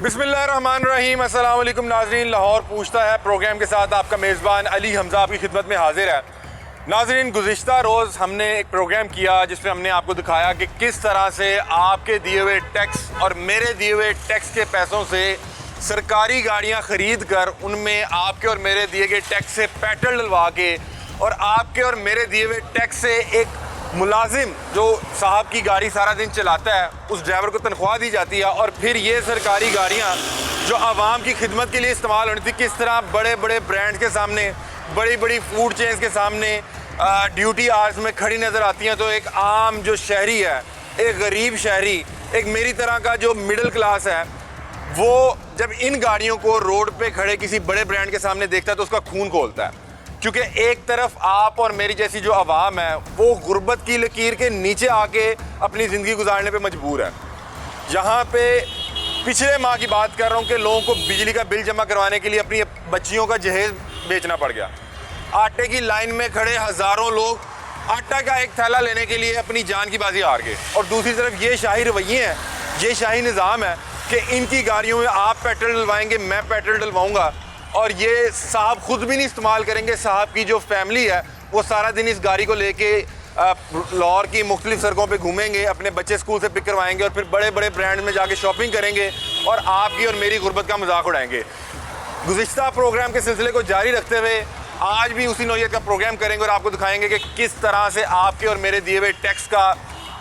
बिस्मिल्लाहिर्रहमानिर्रहीम। अस्सलाम वालेकुम नाज़रीन। लाहौर पूछता है प्रोग्राम के साथ आपका मेज़बान अली हमज़ा आपकी खिदमत में हाजिर है। नाज़रीन, गुज़िश्ता रोज़ हमने एक प्रोग्राम किया जिसमें हमने आपको दिखाया कि किस तरह से आपके दिए हुए टैक्स और मेरे दिए हुए टैक्स के पैसों से सरकारी गाड़ियाँ ख़रीद कर उनमें आपके और मेरे दिए गए टैक्स से पेट्रोल डलवा के और आपके और मेरे दिए हुए टैक्स से एक मुलाजिम जो साहब की गाड़ी सारा दिन चलाता है उस ड्राइवर को तनख्वाह दी जाती है और फिर ये सरकारी गाड़ियाँ जो आवाम की खिदमत के लिए इस्तेमाल होनी थी किस तरह बड़े बड़े ब्रांड्स के सामने, बड़ी बड़ी फूड चेन्स के सामने ड्यूटी आवर्स में खड़ी नज़र आती हैं। तो एक आम जो शहरी है, एक गरीब शहरी, एक मेरी तरह का जो मिडिल क्लास है, वो जब इन गाड़ियों को रोड पे खड़े किसी बड़े ब्रांड के सामने देखता है तो उसका खून खौलता है। क्योंकि एक तरफ आप और मेरी जैसी जो आवाम है वो गुर्बत की लकीर के नीचे आके अपनी ज़िंदगी गुजारने पे मजबूर है। यहाँ पे पिछले माह की बात कर रहा हूँ कि लोगों को बिजली का बिल जमा करवाने के लिए अपनी बच्चियों का जहेज़ बेचना पड़ गया। आटे की लाइन में खड़े हज़ारों लोग आटा का एक थैला लेने के लिए अपनी जान की बाजी हार गए। और दूसरी तरफ ये शाही रवैये हैं, ये शाही निज़ाम है कि इनकी गाड़ियों में आप पेट्रोल डलवाएंगे, मैं पेट्रोल डलवाऊँगा और ये साहब खुद भी नहीं इस्तेमाल करेंगे। साहब की जो फैमिली है वो सारा दिन इस गाड़ी को लेके लाहौर की मुख्तलिफ सड़कों पे घूमेंगे, अपने बच्चे स्कूल से पिक करवाएंगे और फिर बड़े बड़े ब्रांड में जाके शॉपिंग करेंगे और आपकी और मेरी गुर्बत का मजाक उड़ाएंगे। गुज़िश्ता प्रोग्राम के सिलसिले को जारी रखते हुए आज भी उसी नौयत का प्रोग्राम करेंगे और आपको दिखाएंगे कि किस तरह से आपके और मेरे दिए हुए टैक्स का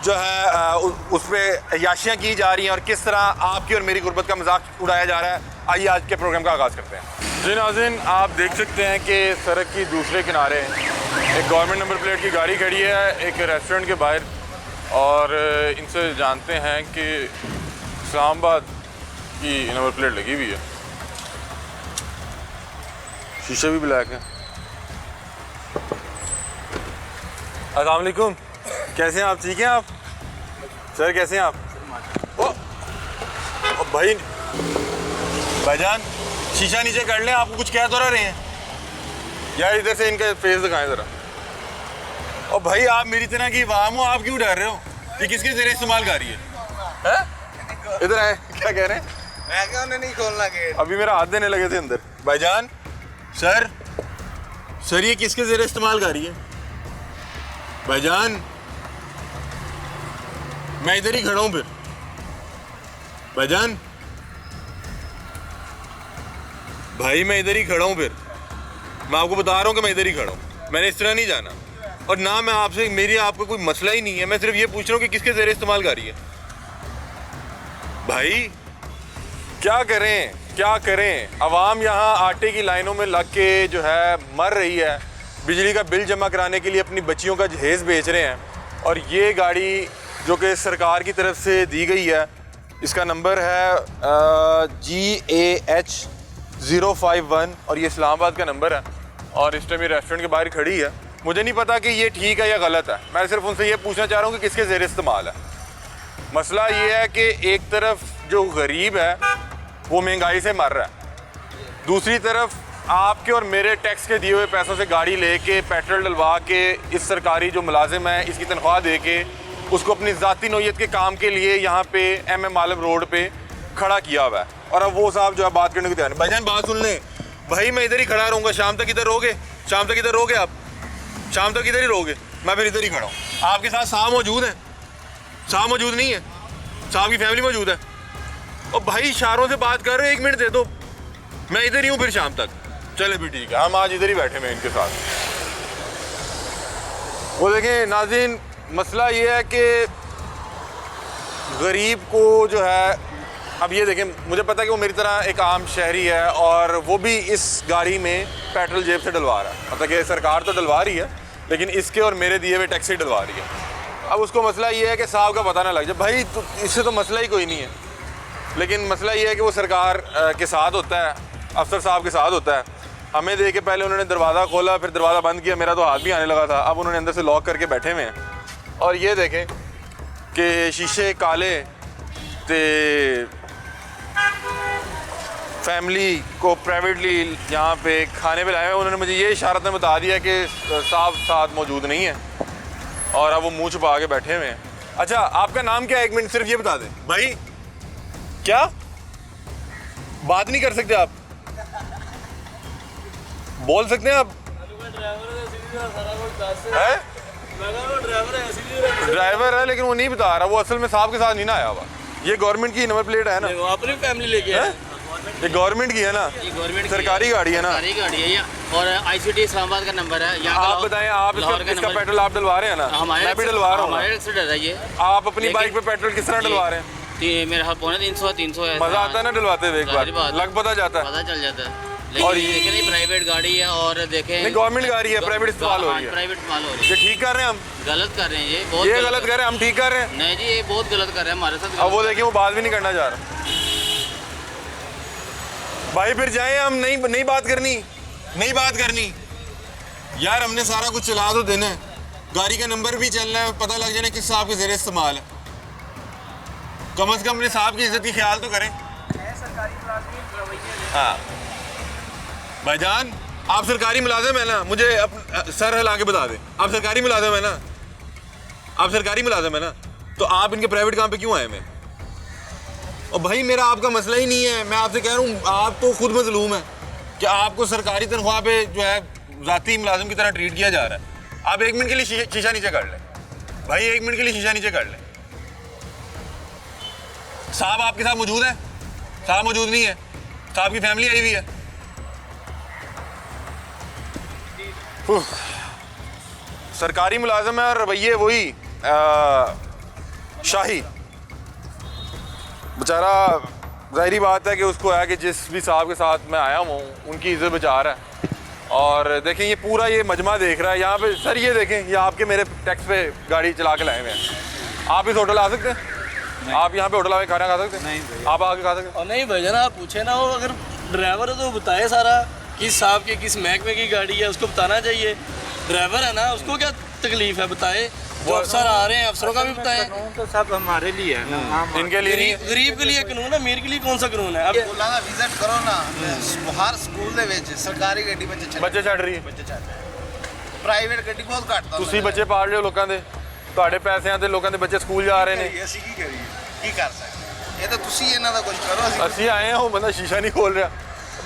जो है उस पर अयाशियाँ की जा रही हैं और किस तरह आपकी और मेरी गुर्बत का मजाक उड़ाया जा रहा है। आइए आज के प्रोग्राम का आगाज़ करते हैं। जी नाज़रीन, आप देख सकते हैं कि सड़क की दूसरे किनारे एक गवर्नमेंट नंबर प्लेट की गाड़ी खड़ी है एक रेस्टोरेंट के बाहर और इनसे जानते हैं कि इस्लामाबाद की नंबर प्लेट लगी हुई है, शीशे भी ब्लैक हैं। अस्सलाम वालेकुम, कैसे हैं आप? ठीक हैं आप? सर कैसे हैं आप? ओ भाई, भाईजान शीशा नीचे कर लें, आपको कुछ कह तो रहे हैं यार। इधर से इनका फेस दिखाएं ज़रा। और भाई आप मेरी तरह की आवाम हो, आप क्यों डर रहे हो? ये किसके ज़रिए इस्तेमाल कर रही है? इधर आए, क्या कह रहे हैं? मैं क्या उन्हें नहीं खोलना गेट? अभी मेरा हाथ देने लगे थे अंदर। भाईजान सर ये किसके ज़रिए इस्तेमाल कर रही है? भाईजान मैं इधर ही खड़ा हूँ फिर। भाईजान भाई मैं इधर ही खड़ा हूँ फिर, मैं आपको बता रहा हूँ कि मैं इधर ही खड़ा हूँ, मैंने इस तरह नहीं जाना। और ना मैं आपसे, मेरी आपको कोई मसला ही नहीं है, मैं सिर्फ ये पूछ रहा हूँ कि किसके ज़रिए इस्तेमाल कर रही है। भाई क्या करें, आवाम यहाँ आटे की लाइनों में लग के जो है मर रही है, बिजली का बिल जमा कराने के लिए अपनी बच्चियों का जहेज़ बेच रहे हैं। और ये गाड़ी जो कि सरकार की तरफ से दी गई है, इसका नंबर है GAH 051 और ये इस्लामाबाद का नंबर है और इस टाइम ये रेस्टोरेंट के बाहर खड़ी है। मुझे नहीं पता कि ये ठीक है या गलत है, मैं सिर्फ उनसे ये पूछना चाह रहा हूँ कि किसके ज़रिए इस्तेमाल है। मसला ये है कि एक तरफ जो गरीब है वो महंगाई से मर रहा है, दूसरी तरफ आपके और मेरे टैक्स के दिए हुए पैसों से गाड़ी लेके पेट्रोल डलवा के इस सरकारी जो मुलाजिम है इसकी तनख्वाह दे के उसको अपनी ज़ाती नौयत के काम के लिए यहाँ पे MM आलम रोड पे खड़ा किया हुआ है। और अब वो साहब जो है बात करने को तैयार है। भाईजान बात सुन लें, भाई मैं इधर ही खड़ा रहूँगा, शाम तक इधर रहोगे? शाम तक इधर रहोगे आप? शाम तक इधर ही रहोगे? मैं फिर इधर ही खड़ा हूँ। आपके साथ साहब मौजूद है? साहब मौजूद नहीं है? साहब की फैमिली मौजूद है? और भाई इशारों से बात कर रहे हो, 1 मिनट दे दो, मैं इधर ही हूँ फिर शाम तक। चले भी ठीक है, हम आज इधर ही बैठे हैं इनके साथ। वो देखें नाज़रीन, मसला ये है कि गरीब को जो है, अब ये देखें, मुझे पता है कि वो मेरी तरह एक आम शहरी है और वो भी इस गाड़ी में पेट्रोल जेब से डलवा रहा है। मतलब कि सरकार तो डलवा रही है लेकिन इसके और मेरे दिए हुए टैक्स से डलवा रही है। अब उसको मसला ये है कि साहब का पता ना लग जाए। भाई तो इससे तो मसला ही कोई नहीं है, लेकिन मसला ये है कि वो सरकार के साथ होता है, अफसर साहब के साथ होता है। हमें दे के पहले उन्होंने दरवाज़ा खोला, फिर दरवाज़ा बंद किया, मेरा तो हाथ भी आने लगा था। अब उन्होंने अंदर से लॉक करके बैठे हुए हैं और ये देखें कि शीशे काले ते फैमिली को प्राइवेटली यहाँ पे खाने पे लाए हुए। उन्होंने मुझे ये इशारत में बता दिया कि साहब साथ मौजूद नहीं है और अब वो मुँह छुपा के बैठे हुए हैं। अच्छा आपका नाम क्या है? 1 मिनट सिर्फ ये बता दें भाई। क्या बात नहीं कर सकते आप? बोल सकते हैं आप? है ड्राइवर है लेकिन वो नहीं बता रहा, वो असल में साहब के साथ नहीं ना आया हुआ। ये गवर्नमेंट की नंबर प्लेट है ना, वो अपनी फैमिली लेके है? ये गवर्नमेंट की है ना, सरकारी गाड़ी है ना। सरकारी गाड़ी है ये, और ICT इस्लामाबाद का नंबर है। आप बताएं, आप इसका पेट्रोल आप डलवा रहे हैं ना? मैं भी डलवा रहा हूँ। हमारे से डर है ये। आप अपनी बाइक पे पेट्रोल किस तरह डलवा रहे हैं? मेरे हाथ 300 है। मजा आता है ना डलवाते हुए? एक बार लग पता जाता है, पता चल जाता है। लेकिन और देखें नहीं, प्राइवेट गाड़ी है और देखें नहीं गवर्नमेंट गाड़ी है, प्राइवेट इस्तेमाल हो रही है। प्राइवेट इस्तेमाल हो रही ये ठीक कर रहे हैं हम? है। गलत कर रहे हैं ये, बहुत ये गलत कर रहे हैं हम, ठीक कर रहे हैं? नहीं जी, ये बहुत गलत कर रहे हैं हमारे साथ। अब वो देखिए, वो बात भी नहीं करना चाह रहा। भाई फिर जाए हम, नहीं बात करनी, नहीं बात करनी यार। हमने सारा कुछ चला तो देना है, गाड़ी का नंबर भी चलना है, पता लग जाना किस साहब के ज़रिए इस्तेमाल है। कम से कम अपने साहब की इज्जत की ख्याल तो करें। हाँ भाईजान, आप सरकारी मुलाजिम है ना? मुझे सर हिला के बता दें, आप सरकारी मुलाजिम है ना? आप सरकारी मुलाजिम है ना? तो आप इनके प्राइवेट काम पे क्यों आए? मैं और भाई मेरा आपका मसला ही नहीं है, मैं आपसे कह रहा हूँ, आप तो खुद मजलूम है कि आपको सरकारी तनख्वाह पे जो है ज़ाती मुलाजिम की तरह ट्रीट किया जा रहा है। आप 1 मिनट के लिए शीशा नीचे कर लें भाई, 1 मिनट के लिए शीशा नीचे कर लें। साहब आपके साथ मौजूद है? साहब मौजूद नहीं है, साहब की फैमिली आई हुई है। सरकारी मुलाजिम है और रवैये वही शाही। बेचारा ज़ाहिरी बात है कि उसको है कि जिस भी साहब के साथ मैं आया हूँ उनकी इज्जत बचा रहा है। और देखें ये पूरा ये मजमा देख रहा है यहाँ पे। सर ये देखें, ये आपके मेरे टैक्स पे गाड़ी चला के लाए हुए हैं। आप इस होटल आ सकते हैं? आप यहाँ पे होटल आके खाना खा सकते हैं? नहीं आप आके खा सकते हैं? और नहीं भाईजान, आप पूछे ना, वो अगर ड्राइवर है तो बताए सारा किस साहब के किस महकमे की गाड़ी है, उसको बताना चाहिए। ड्राइवर है ना, उसको क्या तकलीफ है बताए। जो अफसर आ रहे हैं अफसरों का भी बताएं। तो सब हमारे लिए है ना, इनके लिए नहीं है। गरीब के लिए कानून है, अमीर के लिए कौन सा कानून है? अब स्कूलों का विजिट करो ना, हर स्कूल ਦੇ ਵਿੱਚ ਸਰਕਾਰੀ ਗੱਡੀ ਬੱਚੇ ਛੱਡ ਰਹੀ ਹੈ। ਬੱਚੇ ਛੱਡ ਪ੍ਰਾਈਵੇਟ ਗੱਡੀ ਬਹੁਤ ਘੱਟ ਤਾਂ ਤੁਸੀਂ ਬੱਚੇ ਪਾਲ ਰਹੇ ਹੋ ਲੋਕਾਂ ਦੇ, ਤੁਹਾਡੇ ਪੈਸਿਆਂ ਤੇ ਲੋਕਾਂ ਦੇ ਬੱਚੇ ਸਕੂਲ ਜਾ ਰਹੇ ਨੇ। ਅਸੀਂ ਕੀ ਕਰੀਏ, ਕੀ ਕਰ ਸਕਦੇ? ਇਹ ਤਾਂ ਤੁਸੀਂ ਇਹਨਾਂ ਦਾ ਕੁਝ ਕਰੋ। ਅਸੀਂ ਆਏ ਹਾਂ, ਉਹ ਬੰਦਾ ਸ਼ੀਸ਼ਾ ਨਹੀਂ ਖੋਲ ਰਿਹਾ।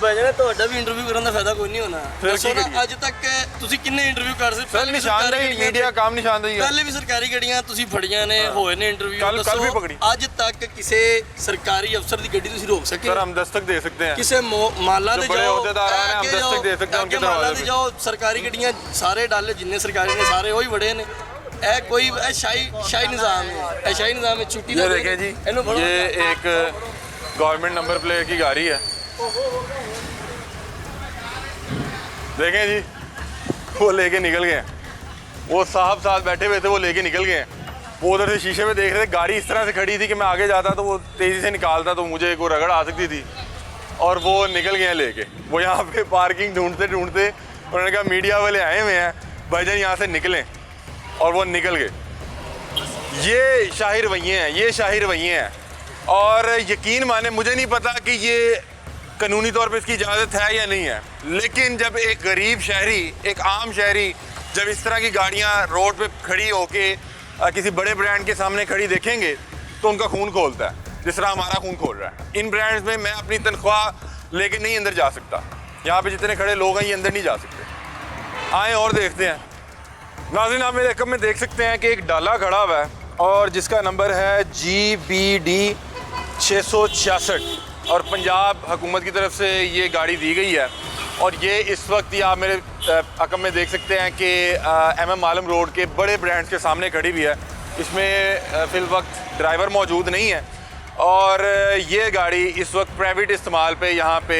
ਭਾਈਜਾਨ ਤੁਹਾਡਾ ਵੀ ਇੰਟਰਵਿਊ ਕਰਨ ਦਾ ਫਾਇਦਾ ਕੋਈ ਨਹੀਂ ਹੋਣਾ। ਫਿਰ ਦੱਸੋ ਕੀ ਨਾ, ਕਰੀਏ? ਅੱਜ ਤੱਕ ਤੁਸੀਂ ਕਿੰਨੇ ਇੰਟਰਵਿਊ ਕਰ ਸਕਦੇ? ਸਰ ਨਿਸ਼ਾਨਦੇਹੀ ਮੀਡੀਆ ਕੰਮ ਨਿਸ਼ਾਨਦੇਹੀ ਹੈ। ਪਹਿਲੇ ਵੀ ਸਰਕਾਰੀ ਗੱਡੀਆਂ ਤੁਸੀਂ ਫੜੀਆਂ ਨੇ, ਹੋਏ ਨੇ ਇੰਟਰਵਿਊ। ਕੱਲ੍ਹ ਵੀ ਪਕੜੀ। ਅੱਜ ਤੱਕ ਕਿਸੇ ਸਰਕਾਰੀ ਅਫਸਰ ਦੀ ਗੱਡੀ ਤੁਸੀਂ ਰੋਕ ਸਕੇ? सर हम दस्तक दे सकते हैं। ਕਿਸੇ ਮਾਲਾ जो ਦੇ बड़े ਜਾਓ, अहदेदार हैं, हम ਅੱਗੇ दस्तक जाओ, दे सकते हैं उनके ਅੱਗੇ ਮਾਲਾ दरवाजे ਦੇ पे। ਜਾਓ। ਸਰਕਾਰੀ ਗੱਡੀਆਂ ਸਾਰੇ ਡਾਲੇ ਜਿੰਨੇ ਸਰਕਾਰੀ ਨੇ ਸਾਰੇ ਉਹੀ ਬੜੇ ਨੇ। ਇਹ ਕੋਈ ਇਹ शाही निज़ाम है, ਇਹ शाही निज़ाम है। छुट्टी ये देखें जी, ये एक गवर्नमेंट नंबर प्लेट की गाड़ी है। देखें जी, वो लेके निकल गए हैं। वो साहब साथ बैठे हुए थे, वो लेके निकल गए हैं। वो उधर से शीशे में देख रहे थे, गाड़ी इस तरह से खड़ी थी कि मैं आगे जाता तो वो तेज़ी से निकालता तो मुझे कोई रगड़ आ सकती थी। और वो निकल गए हैं लेके। वो यहाँ पे पार्किंग ढूंढते ढूंढते उन्होंने कहा मीडिया वाले आए हुए हैं, भाईजान यहाँ से निकलें, और वो निकल गए। ये शाही रवैये हैं, ये शाही रवैये हैं। और यकीन माने, मुझे नहीं पता कि ये कानूनी तौर पे इसकी इजाज़त है या नहीं है, लेकिन जब एक गरीब शहरी, एक आम शहरी जब इस तरह की गाड़ियाँ रोड पे खड़ी होके किसी बड़े ब्रांड के सामने खड़ी देखेंगे तो उनका खून खोलता है, जिस तरह हमारा खून खोल रहा है। इन ब्रांड्स में मैं अपनी तनख्वाह लेके नहीं अंदर जा सकता। यहाँ पे जितने खड़े लोग हैं ये अंदर नहीं जा सकते। आए और देखते हैं। नाज़रीन, आप मेरे रकम में देख सकते हैं कि एक डाला खड़ा हुआ है और जिसका नंबर है GBD 666 और पंजाब हुकूमत की तरफ से ये गाड़ी दी गई है। और ये इस वक्त ये आप मेरे रकम में देख सकते हैं कि MM आलम रोड के बड़े ब्रांड्स के सामने खड़ी हुई है। इसमें फ़िल वक्त ड्राइवर मौजूद नहीं है और ये गाड़ी इस वक्त प्राइवेट इस्तेमाल पे यहाँ पे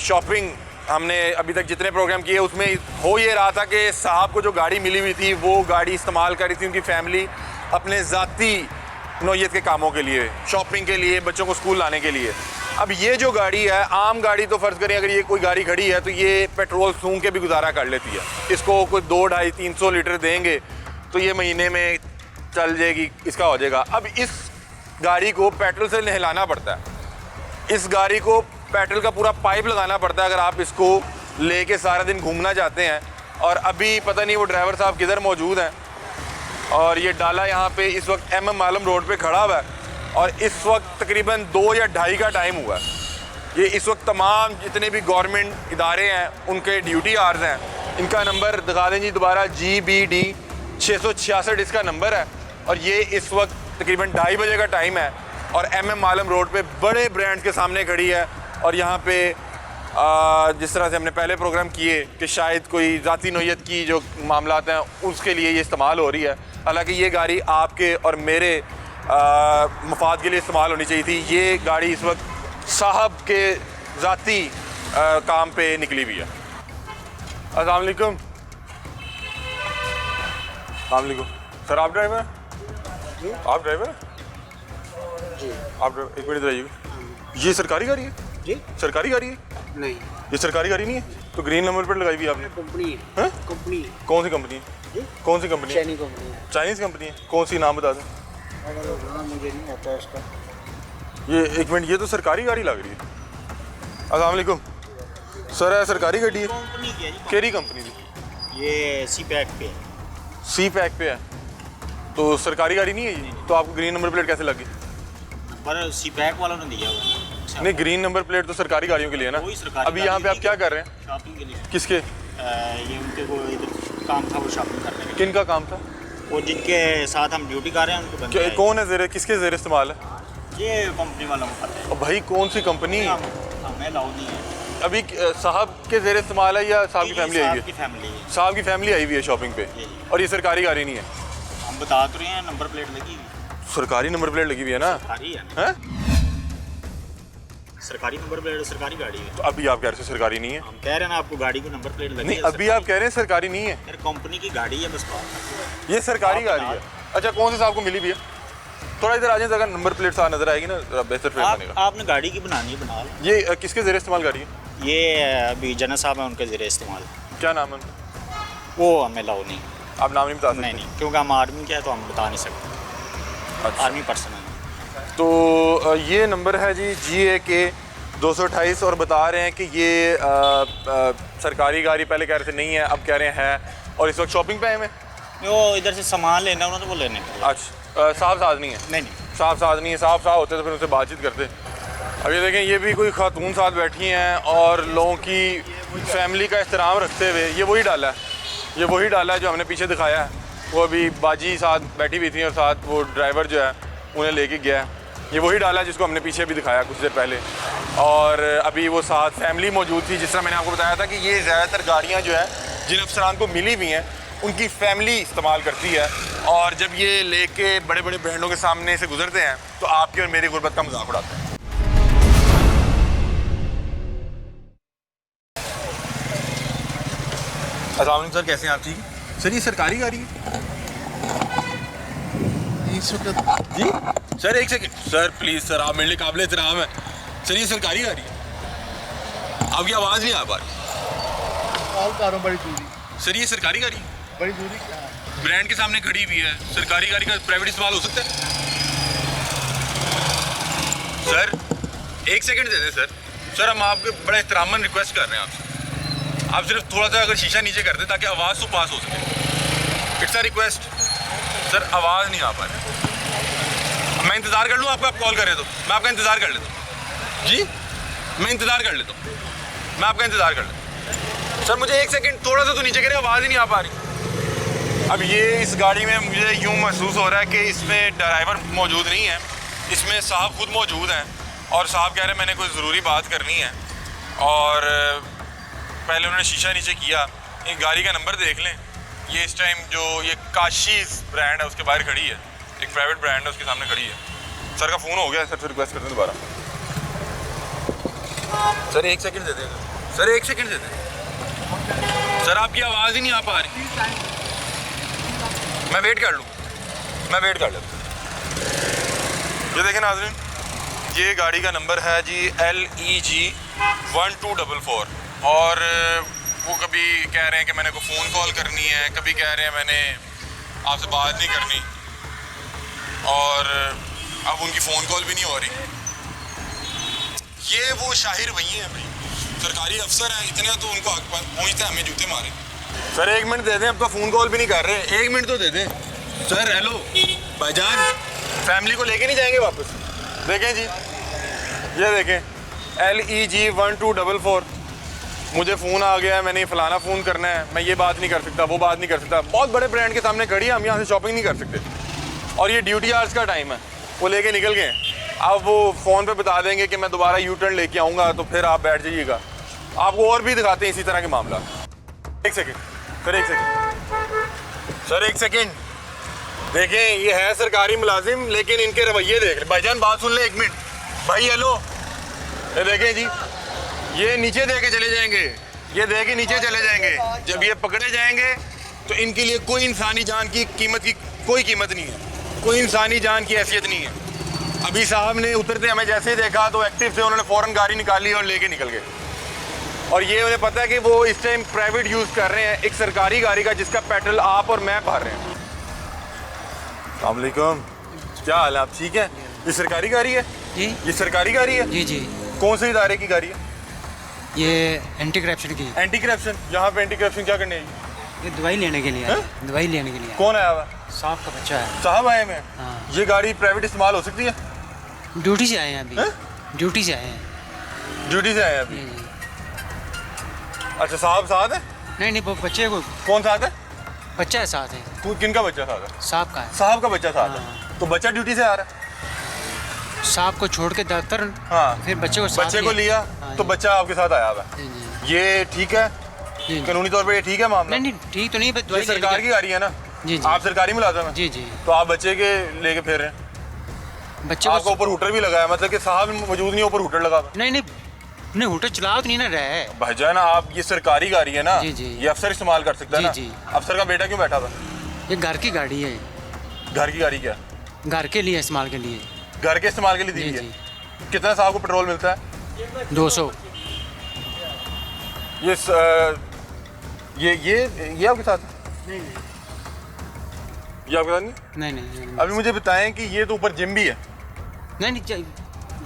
शॉपिंग हमने अभी तक जितने प्रोग्राम किए उसमें हो ये रहा था कि साहब को जो गाड़ी मिली हुई थी वो गाड़ी इस्तेमाल कर रही थी उनकी फैमिली अपने ज़ाती नौयत के कामों के लिए, शॉपिंग के लिए, बच्चों को स्कूल लाने के लिए। अब ये जो गाड़ी है, आम गाड़ी तो फ़र्ज़ करें अगर ये कोई गाड़ी खड़ी है तो ये पेट्रोल सूंघ के भी गुजारा कर लेती है। इसको कोई 200-250-300 लीटर देंगे तो ये महीने में चल जाएगी, इसका हो जाएगा। अब इस गाड़ी को पेट्रोल से नहलाना पड़ता है, इस गाड़ी को पेट्रोल का पूरा पाइप लगाना पड़ता है अगर आप इसको लेके सारा दिन घूमना चाहते हैं। और अभी पता नहीं वो ड्राइवर साहब किधर मौजूद हैं। और ये डाला यहाँ पे इस वक्त MM आलम रोड पे खड़ा हुआ है और इस वक्त तकरीबन 2 या 2:30 का टाइम हुआ है। ये इस वक्त तमाम जितने भी गवर्नमेंट इदारे हैं उनके ड्यूटी आवर्स हैं। इनका नंबर दिखा दें जी दोबारा, GBD 666 इसका नंबर है। और ये इस वक्त तकरीबन 2:30 बजे का टाइम है और MM आलम रोड पे बड़े ब्रांड्स के सामने खड़ी है। और यहाँ पे जिस तरह से हमने पहले प्रोग्राम किए कि शायद कोई ज़ाती नोयत की जो मामलात हैं उसके लिए ये इस्तेमाल हो रही है, हालांकि ये गाड़ी आपके और मेरे मफाद के लिए इस्तेमाल होनी चाहिए थी। ये गाड़ी इस वक्त साहब के ज़ाती काम पे निकली हुई है। अस्सलाम वालेकुम। अस्सलाम वालेकुम सर, आप ड्राइवर हैं? आप ड्राइवर हैं? जी आप ड्राइवर, एक मिनट इधर आइएगा। ये सरकारी गाड़ी है? जी सरकारी गाड़ी है? नहीं, ये सरकारी गाड़ी नहीं है? तो ग्रीन नंबर प्लेट लगाई हुई है आपने। कंपनी है। हैं? कंपनी है। कौन सी कंपनी है? जी? कौन सी कंपनी है? चाइनीज कंपनी है। चाइनीज़ कंपनी है? कौन सी, नाम बता दें। अगर नाम मुझे नहीं आता है इसका। ये एक मिनट, ये तो सरकारी गाड़ी लग रही है। अस्सलाम वालेकुम सर, है सरकारी गाड़ी है? कंपनी की है जी। केरी कंपनी की? ये सी पैक पे है। सी पैक पे है तो सरकारी गाड़ी नहीं है ये? तो आपको ग्रीन नंबर प्लेट कैसे लगी? पर सी पैक वालों ने दिया हुआ है। नहीं, ग्रीन नंबर प्लेट तो सरकारी गाड़ियों के लिए है ना। वही सरकारी अभी यहाँ पे आप क्या कर रहे हैं? शॉपिंग के लिए। किसके, ये उनके को इधर काम था, वो शॉपिंग करने के लिए। किन का काम था? वो जिनके साथ हम ड्यूटी कर रहे हैं उनको बंदे आए। कौन है ज़ेर, किसके ज़ेर इस्तेमाल है? ये कंपनी वालों को पता है। और भाई कौन सी कंपनी? हमें लाओ नहीं है। अभी साहब के ज़ेर इस्तेमाल है या साहब की फैमिली आई हुई की है? फैमिली है। साहब की फैमिली आई हुई है शॉपिंग पे जी। और ये सरकारी गाड़ी नहीं है? हम बता तो रहे हैं, नंबर प्लेट लगी हुई। सरकारी नंबर प्लेट लगी हुई है ना? सरकारी है ना? हैं? सरकारी नंबर प्लेट, सरकारी गाड़ी है। तो अभी आप कह रहे हैं सरकारी नहीं है? हम कह रहे हैं ना आपको, गाड़ी को नंबर प्लेट लगी नहीं, है। अभी आप कह रहे हैं सरकारी नहीं है। यार कंपनी की गाड़ी है बस बात। ये सरकारी आप गाड़ी है? अच्छा, कौन से साहब को मिली भी है? थोड़ा इधर आ जाए, अगर नंबर प्लेट साथ नजर आएगी ना बेहतर फेयर बनेगा। आपने गाड़ी की बनानी है, बना लो। ये किसके ज़रिए इस्तेमाल गाड़ी है? ये अभी जना साहब है, उनके ज़रिए इस्तेमाल। क्या नाम है उनका? वो हमें लाओ नहीं। आप नाम नहीं बता सकते? नहीं नहीं, क्योंकि हम आर्मी के हैं तो हम बता नहीं सकते। अच्छा। आर्मी पर्सन है। तो ये नंबर है जी GAK 228 और बता रहे हैं कि ये सरकारी गाड़ी, पहले कह रहे थे नहीं है, अब कह रहे हैं और इस वक्त शॉपिंग पे आए हैं। वो इधर से सामान लेना है, उन्होंने वो लेने के लिए। अच्छा, साफ साथ नहीं है? नहीं नहीं, साफ साथ नहीं है। साफ साफ होते तो फिर उनसे बातचीत करते। अब ये देखें, ये भी कोई खातून साथ बैठी हैं और लोगों की फैमिली का एहतराम रखते हुए ये वही डाला है, ये वही डाला है जो हमने पीछे दिखाया है। वो अभी बाजी साथ बैठी हुई थी और साथ वो ड्राइवर जो है उन्हें लेके गया है। ये वही डाला है जिसको हमने पीछे भी दिखाया कुछ देर पहले। और अभी वो साथ फैमिली मौजूद थी। जिस तरह मैंने आपको बताया था कि ये ज़्यादातर गाड़ियाँ जो है जिन अफसरान को मिली हुई हैं उनकी फैमिली इस्तेमाल करती है। और जब ये लेके बड़े बड़े ब्रांडों के सामने से गुजरते हैं तो आपकी और मेरी गुर्बत का मजाक उड़ाते हैं। अस्सलाम वालेकुम सर, कैसे हैं आप? ठीक है सर। ये सरकारी गाड़ी है इस वक्त जी? सर एक सेकंड सर, प्लीज़ सर, आप मेरे लिए काबिल एहतराम है सर। ये सरकारी गाड़ी है? आपकी आवाज़ नहीं आ पा रही कॉल कर रहा हूँ, बड़ी दूरी सर। ये सरकारी गाड़ी है? बड़ी दूरी क्या है? ब्रांड के सामने खड़ी हुई है। सरकारी गाड़ी का प्राइवेट इस्तेमाल हो सकता है? सर एक सेकंड दे दें सर। सर हम आपके बड़ा एहतरामन रिक्वेस्ट कर रहे हैं आपसे, आप सिर्फ थोड़ा सा अगर शीशा नीचे कर दें ताकि आवाज़ तो पास हो सके। इट्स अ रिक्वेस्ट सर, आवाज़ नहीं आ पा रही। मैं इंतज़ार कर लूँ आपका? आप कॉल करें तो मैं आपका इंतज़ार कर लेता हूँ। जी मैं इंतज़ार कर लेता हूँ, मैं आपका इंतज़ार कर लेता हूँ। सर मुझे एक सेकंड थोड़ा सा तो नीचे करें, आवाज़ ही नहीं आ पा रही। अब ये इस गाड़ी में मुझे यूँ महसूस हो रहा है कि इसमें ड्राइवर मौजूद नहीं है, इसमें साहब खुद मौजूद हैं और साहब कह रहे हैं मैंने कोई ज़रूरी बात करनी है। और पहले उन्होंने शीशा नीचे किया। एक गाड़ी का नंबर देख लें। ये इस टाइम जो ये काशीज़ ब्रांड है उसके बाहर खड़ी है, एक प्राइवेट ब्रांड है उसके सामने खड़ी है। सर का फ़ोन हो गया सर, से रिक्वेस्ट करते हैं दोबारा। सर एक सेकंड दे दें सर, एक सेकंड दे दें सर, आपकी आवाज़ ही नहीं आ पा रही। मैं वेट कर लूँ, मैं वेट कर लेता हूँ। ये देखें नाज़रीन, ये गाड़ी का नंबर है जी LEG 1244 और वो कभी कह रहे हैं कि मैंने को फ़ोन कॉल करनी है, कभी कह रहे हैं मैंने आपसे बात नहीं करनी और अब उनकी फ़ोन कॉल भी नहीं हो रही। ये वो शाहिर वही हैं भाई, सरकारी अफसर हैं, इतने तो उनको पहुँचते हमें जूते मारे। सर एक मिनट दे दें, अब तो फ़ोन कॉल भी नहीं कर रहे, एक मिनट तो दे दें सर। हेलो भाईजान, फैमिली को लेके नहीं जाएंगे वापस? देखें जी, ये देखें LEG1244। मुझे फ़ोन आ गया है, मैंने ये फ़लाना फ़ोन करना है, मैं ये बात नहीं कर सकता, वो बात नहीं कर सकता। बहुत बड़े ब्रांड के सामने खड़ी है, हम यहाँ से शॉपिंग नहीं कर सकते। और ये ड्यूटी आवर्स का टाइम है, वो लेके निकल गए हैं। अब वो फ़ोन पे बता देंगे कि मैं दोबारा यू टर्न लेके आऊँगा, तो फिर आप बैठ जाइएगा। आपको और भी दिखाते हैं इसी तरह के मामला। एक सेकेंड सर, एक सेकेंड सर, एक सेकेंड। देखें, ये है सरकारी मुलाजिम, लेकिन इनके रवैये देख लें। भाईजान बात सुन ले एक मिनट। भाई हेलो, ये देखें जी, ये नीचे दे के चले जाएंगे, ये दे के नीचे चले जाएंगे। जब ये पकड़े जाएंगे तो इनके लिए कोई इंसानी जान की कीमत की कोई कीमत नहीं है, कोई इंसानी जान की हैसियत नहीं है। अभी साहब ने उतरते हमें जैसे ही देखा तो एक्टिव से उन्होंने फ़ौरन गाड़ी निकाली और लेके निकल गए। और ये उन्हें पता है कि वो इस टाइम प्राइवेट यूज़ कर रहे हैं एक सरकारी गाड़ी का, जिसका पेट्रोल आप और मैं भर रहे हैं। अस्सलाम वालेकुम, क्या हाल है? आप ठीक है? ये सरकारी गाड़ी है जी? ये सरकारी गाड़ी है जी जी, कौन से इदारे की गाड़ी है? ये एंटी करप्शन की। Anti corruption? यहाँ पे एंटी करप्शन क्या करने आई? ये दवाई लेने के लिए आया, दवाई लेने के लिए आया। कौन आया हुआ? साहब का बच्चा है। साहब आए हैं? हाँ। ये गाड़ी प्राइवेट इस्तेमाल हो सकती है? ड्यूटी से आए हैं अभी। हैं? ड्यूटी से आए हैं। ड्यूटी से आए हैं अभी? जी जी। अच्छा, साहब साथ है? नहीं नहीं, वो बच्चे को, कौन साथ है? बच्चा है साथ है, तू किनका बच्चा साथ है? साहब का है। साहब का बच्चा साथ है, हाँ। तो बच्चा ड्यूटी से आ रहा है? साहब को छोड़ के दफ्तर, हाँ, फिर बच्चे को साथ बच्चे को लिया हाँ, तो जी। बच्चा आपके साथ आया हुआ है। जी जी ये ठीक है? जी जी। कानूनी तौर पे ये ठीक है मामला? नहीं नहीं, ठीक तो नहीं, बस ये दवाई लेने सरकार के- की गाड़ी है ना? जी जी। आप सरकारी मुलाजिम हैं? जी जी। तो आप बच्चे के लेके फिर रहे हैं? बच्चे आपको को ऊपर हूटर भी लगाया, मतलब कि साहब मौजूद नहीं, ऊपर हूटर लगा हुआ है। नहीं नहीं नहीं, होटल चलाओ तो नहीं ना रहा है। भाईजान, आप ये सरकारी गाड़ी है ना? जी, जी। ये अफसर इस्तेमाल कर सकता है जी, ना? जी। अफसर का बेटा क्यों बैठा हुआ? ये घर की गाड़ी है, घर की गाड़ी क्या? घर के लिए, इस्तेमाल के लिए। घर के इस्तेमाल के लिए दी जी हुई जी। है। कितना साहब को पेट्रोल मिलता है? 200। ये आपके साथ है? ये आपके साथ नहीं? नहीं नहीं अभी मुझे बताएं कि ये तो ऊपर जिम भी है। नहीं नहीं,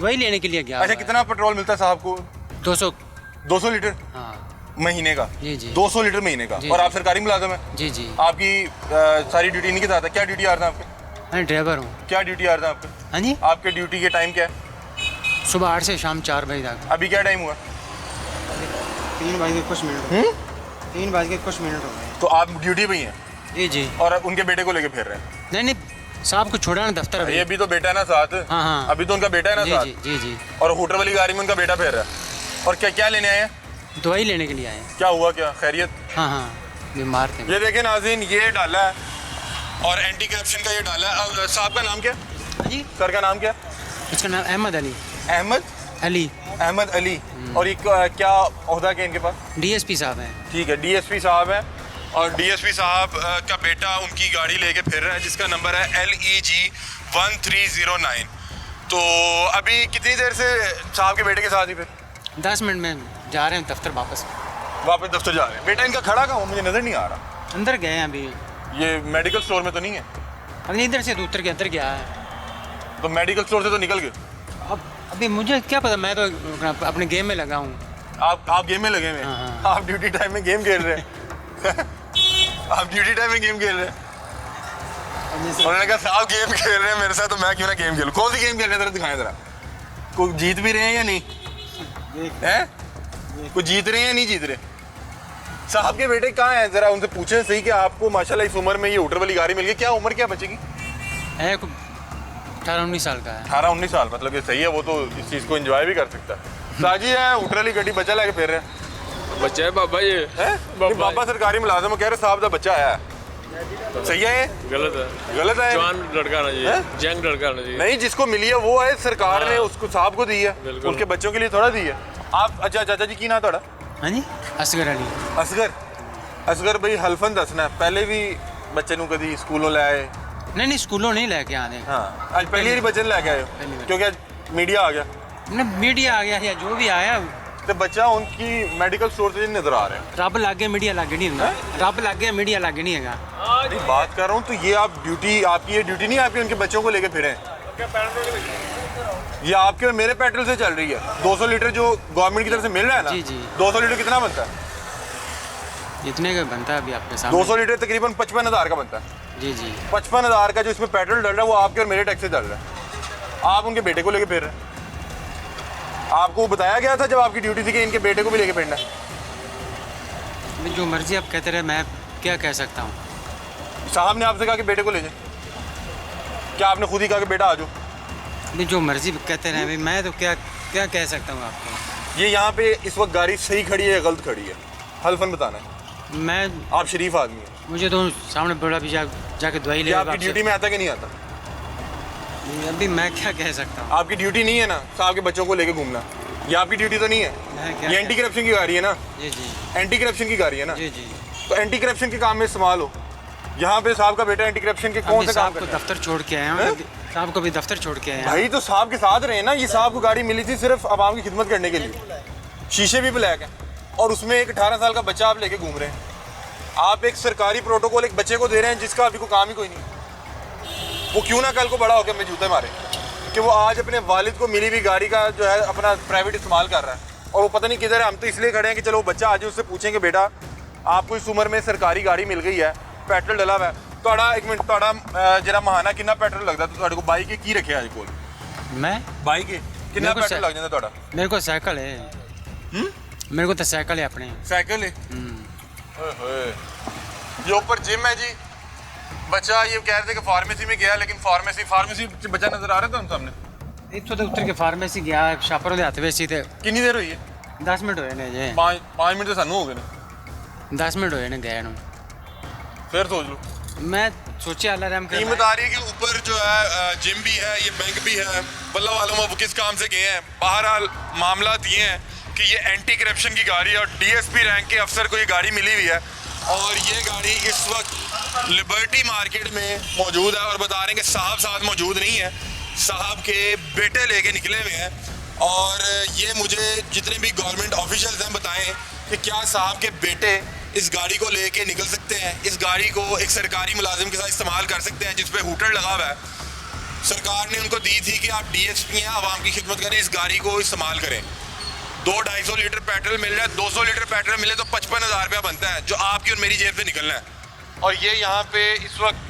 दवाई लेने के लिए गया अच्छा, हुआ है। कितना पेट्रोल मिलता है साहब को? 200। 200 लीटर हाँ महीने का? जी जी। 200 लीटर महीने का। जी, और जी। आप सरकारी मुलाजिम हैं? जी जी। आपकी सारी ड्यूटी नहीं के साथ है? क्या ड्यूटी आ रहा है आपके? मैं ड्राइवर हूँ। क्या ड्यूटी आ रहा है आपके? हाँ जी, आपके ड्यूटी के टाइम क्या है? सुबह 8 से शाम 4 बजे तक। अभी क्या टाइम हुआ? 3:कुछ 3:कुछ हो गए। तो आप ड्यूटी पे ही हैं जी जी। और उनके बेटे को लेके फिर रहे हैं? नहीं नहीं, साहब को छोड़ा ना दफ्तर अभी। ये भी तो बेटा है ना साथ? हाँ, हाँ। अभी तो उनका बेटा है ना जी साथ? जी जी जी। और हूटर वाली गाड़ी में उनका बेटा फिर रहा है। और क्या क्या लेने आए हैं? दवाई लेने के लिए आए हैं। क्या हुआ, क्या खैरियत? हाँ हाँ, बीमार थे। ये देखें नाज़रीन, ये डाला है और एंटी करप्शन का ये डाला है। अब साहब का नाम क्या? हाँ जी, सर का नाम क्या? इसका नाम अहमद अली। अहमद अली। अहमद अली। और ये क्या ओहदा क्या इनके पास? डीएसपी साहब हैं। ठीक है, डीएसपी साहब है। और डीएसपी साहब का बेटा उनकी गाड़ी लेके फिर रहा है, जिसका नंबर है LEG1309। तो अभी कितनी देर से साहब के बेटे के साथ ही फिर 10 मिनट में जा रहे हैं दफ्तर वापस। वापस दफ्तर जा रहे हैं? बेटा इनका खड़ा कहाँ, मुझे नज़र नहीं आ रहा। अंदर गए हैं अभी। ये मेडिकल स्टोर में तो नहीं है? अभी इधर से उतर के अंदर गया है। तो मेडिकल स्टोर से तो निकल गए? अब अभी मुझे क्या पता, मैं तो अपने गेम में लगा हूँ। आप गेम में लगे हुए हैं? हाँ, हाँ। आप ड्यूटी टाइम में गेम खेल रहे हैं? आप ड्यूटी टाइम में गेम खेल रहे हैं? उन्होंने कहा साहब गेम खेल रहे हैं मेरे साथ, तो मैं क्यों ना गेम खेलूं। कौन सी गेम खेल रहे हैं, जरा दिखाएं जरा। कोई जीत भी रहे हैं या नहीं हैं? कोई जीत रहे हैं या नहीं जीत रहे? साहब के बेटे कहाँ हैं, जरा उनसे पूछें सही कि आपको माशाल्लाह इस उम्र में ये हूटर वाली गाड़ी मिल गई। क्या उम्र क्या बचेगी? है 18-19 साल का है। 18-19 साल, मतलब ये सही है, वो तो इस चीज़ को एंजॉय भी कर सकता है। साजी है हूटर वाली गड्डी, बच्चा लेके फिर रहे हैं। बच्चा है बाबा, ये हैं? ये बाबा सरकारी मुलाजिम, कह रहे साहब का बच्चा आया है। सही है ये? गलत है, गलत है? जवान लड़का ना जी, हैं? यंग लड़का ना जी। नहीं, जिसको मिली है वो है, सरकार ने हाँ। उसको साहब को दी है, बिल्कुल। उनके बच्चों के लिए थोड़ा दी है। आप अच्छा चाचा जी की ना थोड़ा? हाँ जी, असगर अली। असगर। असगर भाई हल्फन दसना है, पहले भी बच्चे ਨੂੰ कभी स्कूलों ले आए? नहीं नहीं, स्कूलों नहीं लेके आने। हाँ, आज पहली बार बच्चे लेके आए हो? पहली बार। क्योंकि आज मीडिया आ गया ना, मीडिया आ गया या जो भी आया, तो बच्चा उनकी मेडिकल स्टोर से नजर आ रहे हैं। रब लागे मीडिया लागे नहीं है। रब लागे मीडिया लागे नहीं है। नहीं, बात कर रहा हूँ, तो ये आप ड्यूटी, आपकी ये ड्यूटी नहीं है आपकी उनके बच्चों को लेके फिरे? ये आपके और मेरे पेट्रोल से चल रही है। 200 लीटर जो गवर्नमेंट की तरफ से मिल रहा है ना? जी, जी। 200 लीटर कितना बनता है? इतने का बनता है अभी आपके सामने। 200 लीटर तकरीबन 55,000 का बनता है। जी जी। 55,000 का जो इसमें पेट्रोल डल रहा है वो आपके और मेरे टैक्स से डल रहा है। आप उनके बेटे को लेके फिर रहे हैं। आपको बताया गया था जब आपकी ड्यूटी थी कि इनके बेटे को भी लेके बैठना है? मैं जो मर्जी आप कहते रहे, मैं क्या कह सकता हूँ। साहब ने आपसे कहा कि बेटे को ले जाए, क्या आपने खुद ही कहा कि बेटा आ जाओ? मैं जो मर्जी कहते रहे, मैं तो क्या क्या कह सकता हूँ आपको। ये यहाँ पे इस वक्त गाड़ी सही खड़ी है या गलत खड़ी है, हल्फन बताना है। मैं आप शरीफ आदमी हैं, मुझे तो सामने बड़ा भी जाके दवाई ले क्या आपकी ड्यूटी में आता कि नहीं आता? अभी मैं क्या कह सकता हूँ। आपकी ड्यूटी नहीं है ना साहब के बच्चों को लेके घूमना, ये आपकी ड्यूटी तो नहीं है। मैं क्या ये एंटी करप्शन की गाड़ी है ना, जी जी एंटी करप्शन की गाड़ी है ना, जी जी। तो एंटी करप्शन के काम में इस्तेमाल हो। यहाँ पे साहब का बेटा एंटी करप्शन के कौन अभी से काम साहब को करता है? दफ्तर छोड़ के आए हैं, साहब को भी दफ्तर छोड़ के आए हैं। भाई तो साहब के साथ रहे ना, ये साहब को गाड़ी मिली थी सिर्फ आवाम की खिदमत करने के लिए, शीशे भी ब्लैक हैं और उसमें एक 18 साल का बच्चा आप लेके घूम रहे हैं। आप एक सरकारी प्रोटोकॉल एक बच्चे को दे रहे हैं जिसका अभी कोई काम ही कोई नहीं। वो क्यों ना कल को बड़ा होकर हमें जूते मारे कि वो आज अपने वालिद को मिली हुई गाड़ी का जो है अपना प्राइवेट इस्तेमाल कर रहा है और वो पता नहीं किधर है। हम तो इसलिए खड़े हैं कि चलो वो बच्चा आज उससे पूछेंगे बेटा आपको इस उम्र में सरकारी गाड़ी मिल गई है, पेट्रोल डला हुआ है, ਤੁਹਾਡਾ एक मिनट ਤੁਹਾਡਾ ਜਿਹੜਾ ਮਹਾਨਾ ਕਿੰਨਾ ਪੈਟਰੋਲ ਲੱਗਦਾ ਤੇ ਤੁਹਾਡੇ ਕੋਲ ਬਾਈਕ ਕੀ ਰੱਖਿਆ ਅੱਜ ਕੋਲ? मैं ਬਾਈਕ ਕਿੰਨਾ ਮੇਰੇ ਕੋਲ ਪੈਟਰੋਲ ਲੱਗ ਜਾਂਦਾ ਤੁਹਾਡਾ? मेरे को साइकिल है। मेरे को तो साइकिल है अपने। साइकिल है। ओए होए, ये ऊपर जिम है जी। बच्चा ये कह रहे थे कि फार्मेसी में गया, लेकिन फार्मेसी बच्चा नजर आ रहा था हम सामने। इतों तो उतर के फार्मेसी गया, छापर दे हाथ वेची थे। कितनी देर हुई है? 10 मिनट होए ने जे। 5 मिनट तो सानू हो गए ने। 10 मिनट होए ने गए नु। फिर सोच लो। मैं सोचा अलार्म टीम बता रही है कि ऊपर जो है जिम भी है, ये बैंक भी है, बल्ला वालों वो किस काम से गए हैं। बहरहाल मामला ये है कि ये एंटी करप्शन की गाड़ी है और डीएसपी रैंक के अफसर को ये गाड़ी मिली हुई है और ये गाड़ी इस वक्त लिबर्टी मार्केट में मौजूद है और बता रहे हैं कि साहब साथ मौजूद नहीं है, साहब के बेटे लेके निकले हुए हैं। और ये मुझे जितने भी गवर्नमेंट ऑफिशियल्स हैं बताएं कि क्या साहब के बेटे इस गाड़ी को लेके निकल सकते हैं, इस गाड़ी को एक सरकारी मुलाजिम के साथ इस्तेमाल कर सकते हैं जिस पे हूटर लगा हुआ है। सरकार ने उनको दी थी कि आप डीएसपी हैं, आवाम की खिदमत करें, इस गाड़ी को इस्तेमाल करें। 200-250 लीटर पेट्रोल मिल रहा है, 200 लीटर पेट्रोल मिले तो 55,000 रुपया बनता है जो आपकी और मेरी जेब से निकलना है। और ये यहाँ पे इस वक्त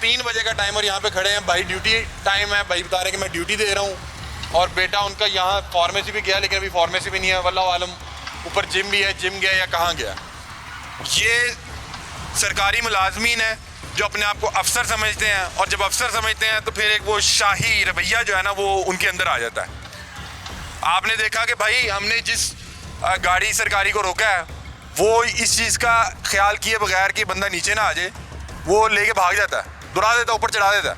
3 बजे का टाइम और यहाँ पे खड़े हैं। भाई ड्यूटी टाइम है, भाई बता रहे हैं कि मैं ड्यूटी दे रहा हूँ और बेटा उनका यहाँ फार्मेसी भी गया लेकिन अभी फार्मेसी भी नहीं है, वल्लाह आलम ऊपर जिम भी है, जिम गया या कहाँ गया। ये सरकारी मुलाजमीन है जो अपने आप को अफसर समझते हैं और जब अफसर समझते हैं तो फिर एक वो शाही रवैया जो है ना वो उनके अंदर आ जाता है। आपने देखा कि भाई हमने जिस गाड़ी सरकारी को रोका है वो इस चीज़ का ख्याल किए बगैर कि बंदा नीचे ना आ जाए वो लेके भाग जाता है, दुरा देता है, ऊपर चढ़ा देता है।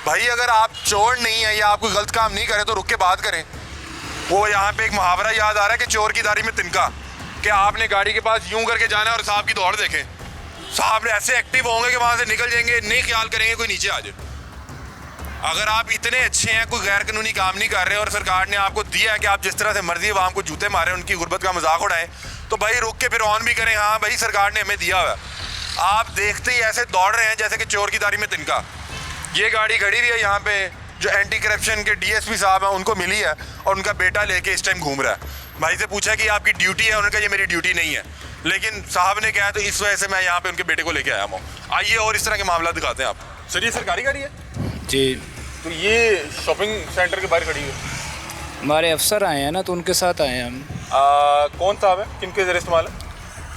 भाई अगर आप चोर नहीं है या आप कोई गलत काम नहीं करें तो रुक के बात करें। वो यहाँ पे एक मुहावरा याद आ रहा है कि चोर की दाढ़ी में तिनका, कि आपने गाड़ी के पास यूं करके जाना है और साहब की दौड़ देखें, साहब ने ऐसे एक्टिव होंगे कि वहाँ से निकल जाएंगे, नहीं ख्याल करेंगे कोई नीचे आ जाए। अगर आप इतने अच्छे हैं, कोई गैर कानूनी काम नहीं कर रहे और सरकार ने आपको दिया है कि आप जिस तरह से मर्जी आवाम को जूते मारें, उनकी गुर्बत का मजाक उड़ाएं, तो भाई रुक के फिर ऑन भी करें। हाँ भाई सरकार ने हमें दिया हुआ है। आप देखते ही ऐसे दौड़ रहे हैं जैसे कि चोर की दाढ़ी में तिनका। ये गाड़ी खड़ी हुई है यहाँ पे जो एंटी करप्शन के डीएसपी साहब हैं उनको मिली है और उनका बेटा लेके इस टाइम घूम रहा है। भाई से पूछा कि आपकी ड्यूटी है, उन्होंने कहा ये मेरी ड्यूटी नहीं है, लेकिन साहब ने कहा तो इस वजह से मैं यहाँ पे उनके बेटे को लेके आया हूँ। आइए और इस तरह के मामला दिखाते हैं आप। सर ये सरकारी गाड़ी है जी, तो ये शॉपिंग सेंटर के बाहर खड़ी है, हमारे अफसर आए हैं ना तो उनके साथ आए हैं हम। कौन साहब है, किनके जरिए इस्तेमाल है?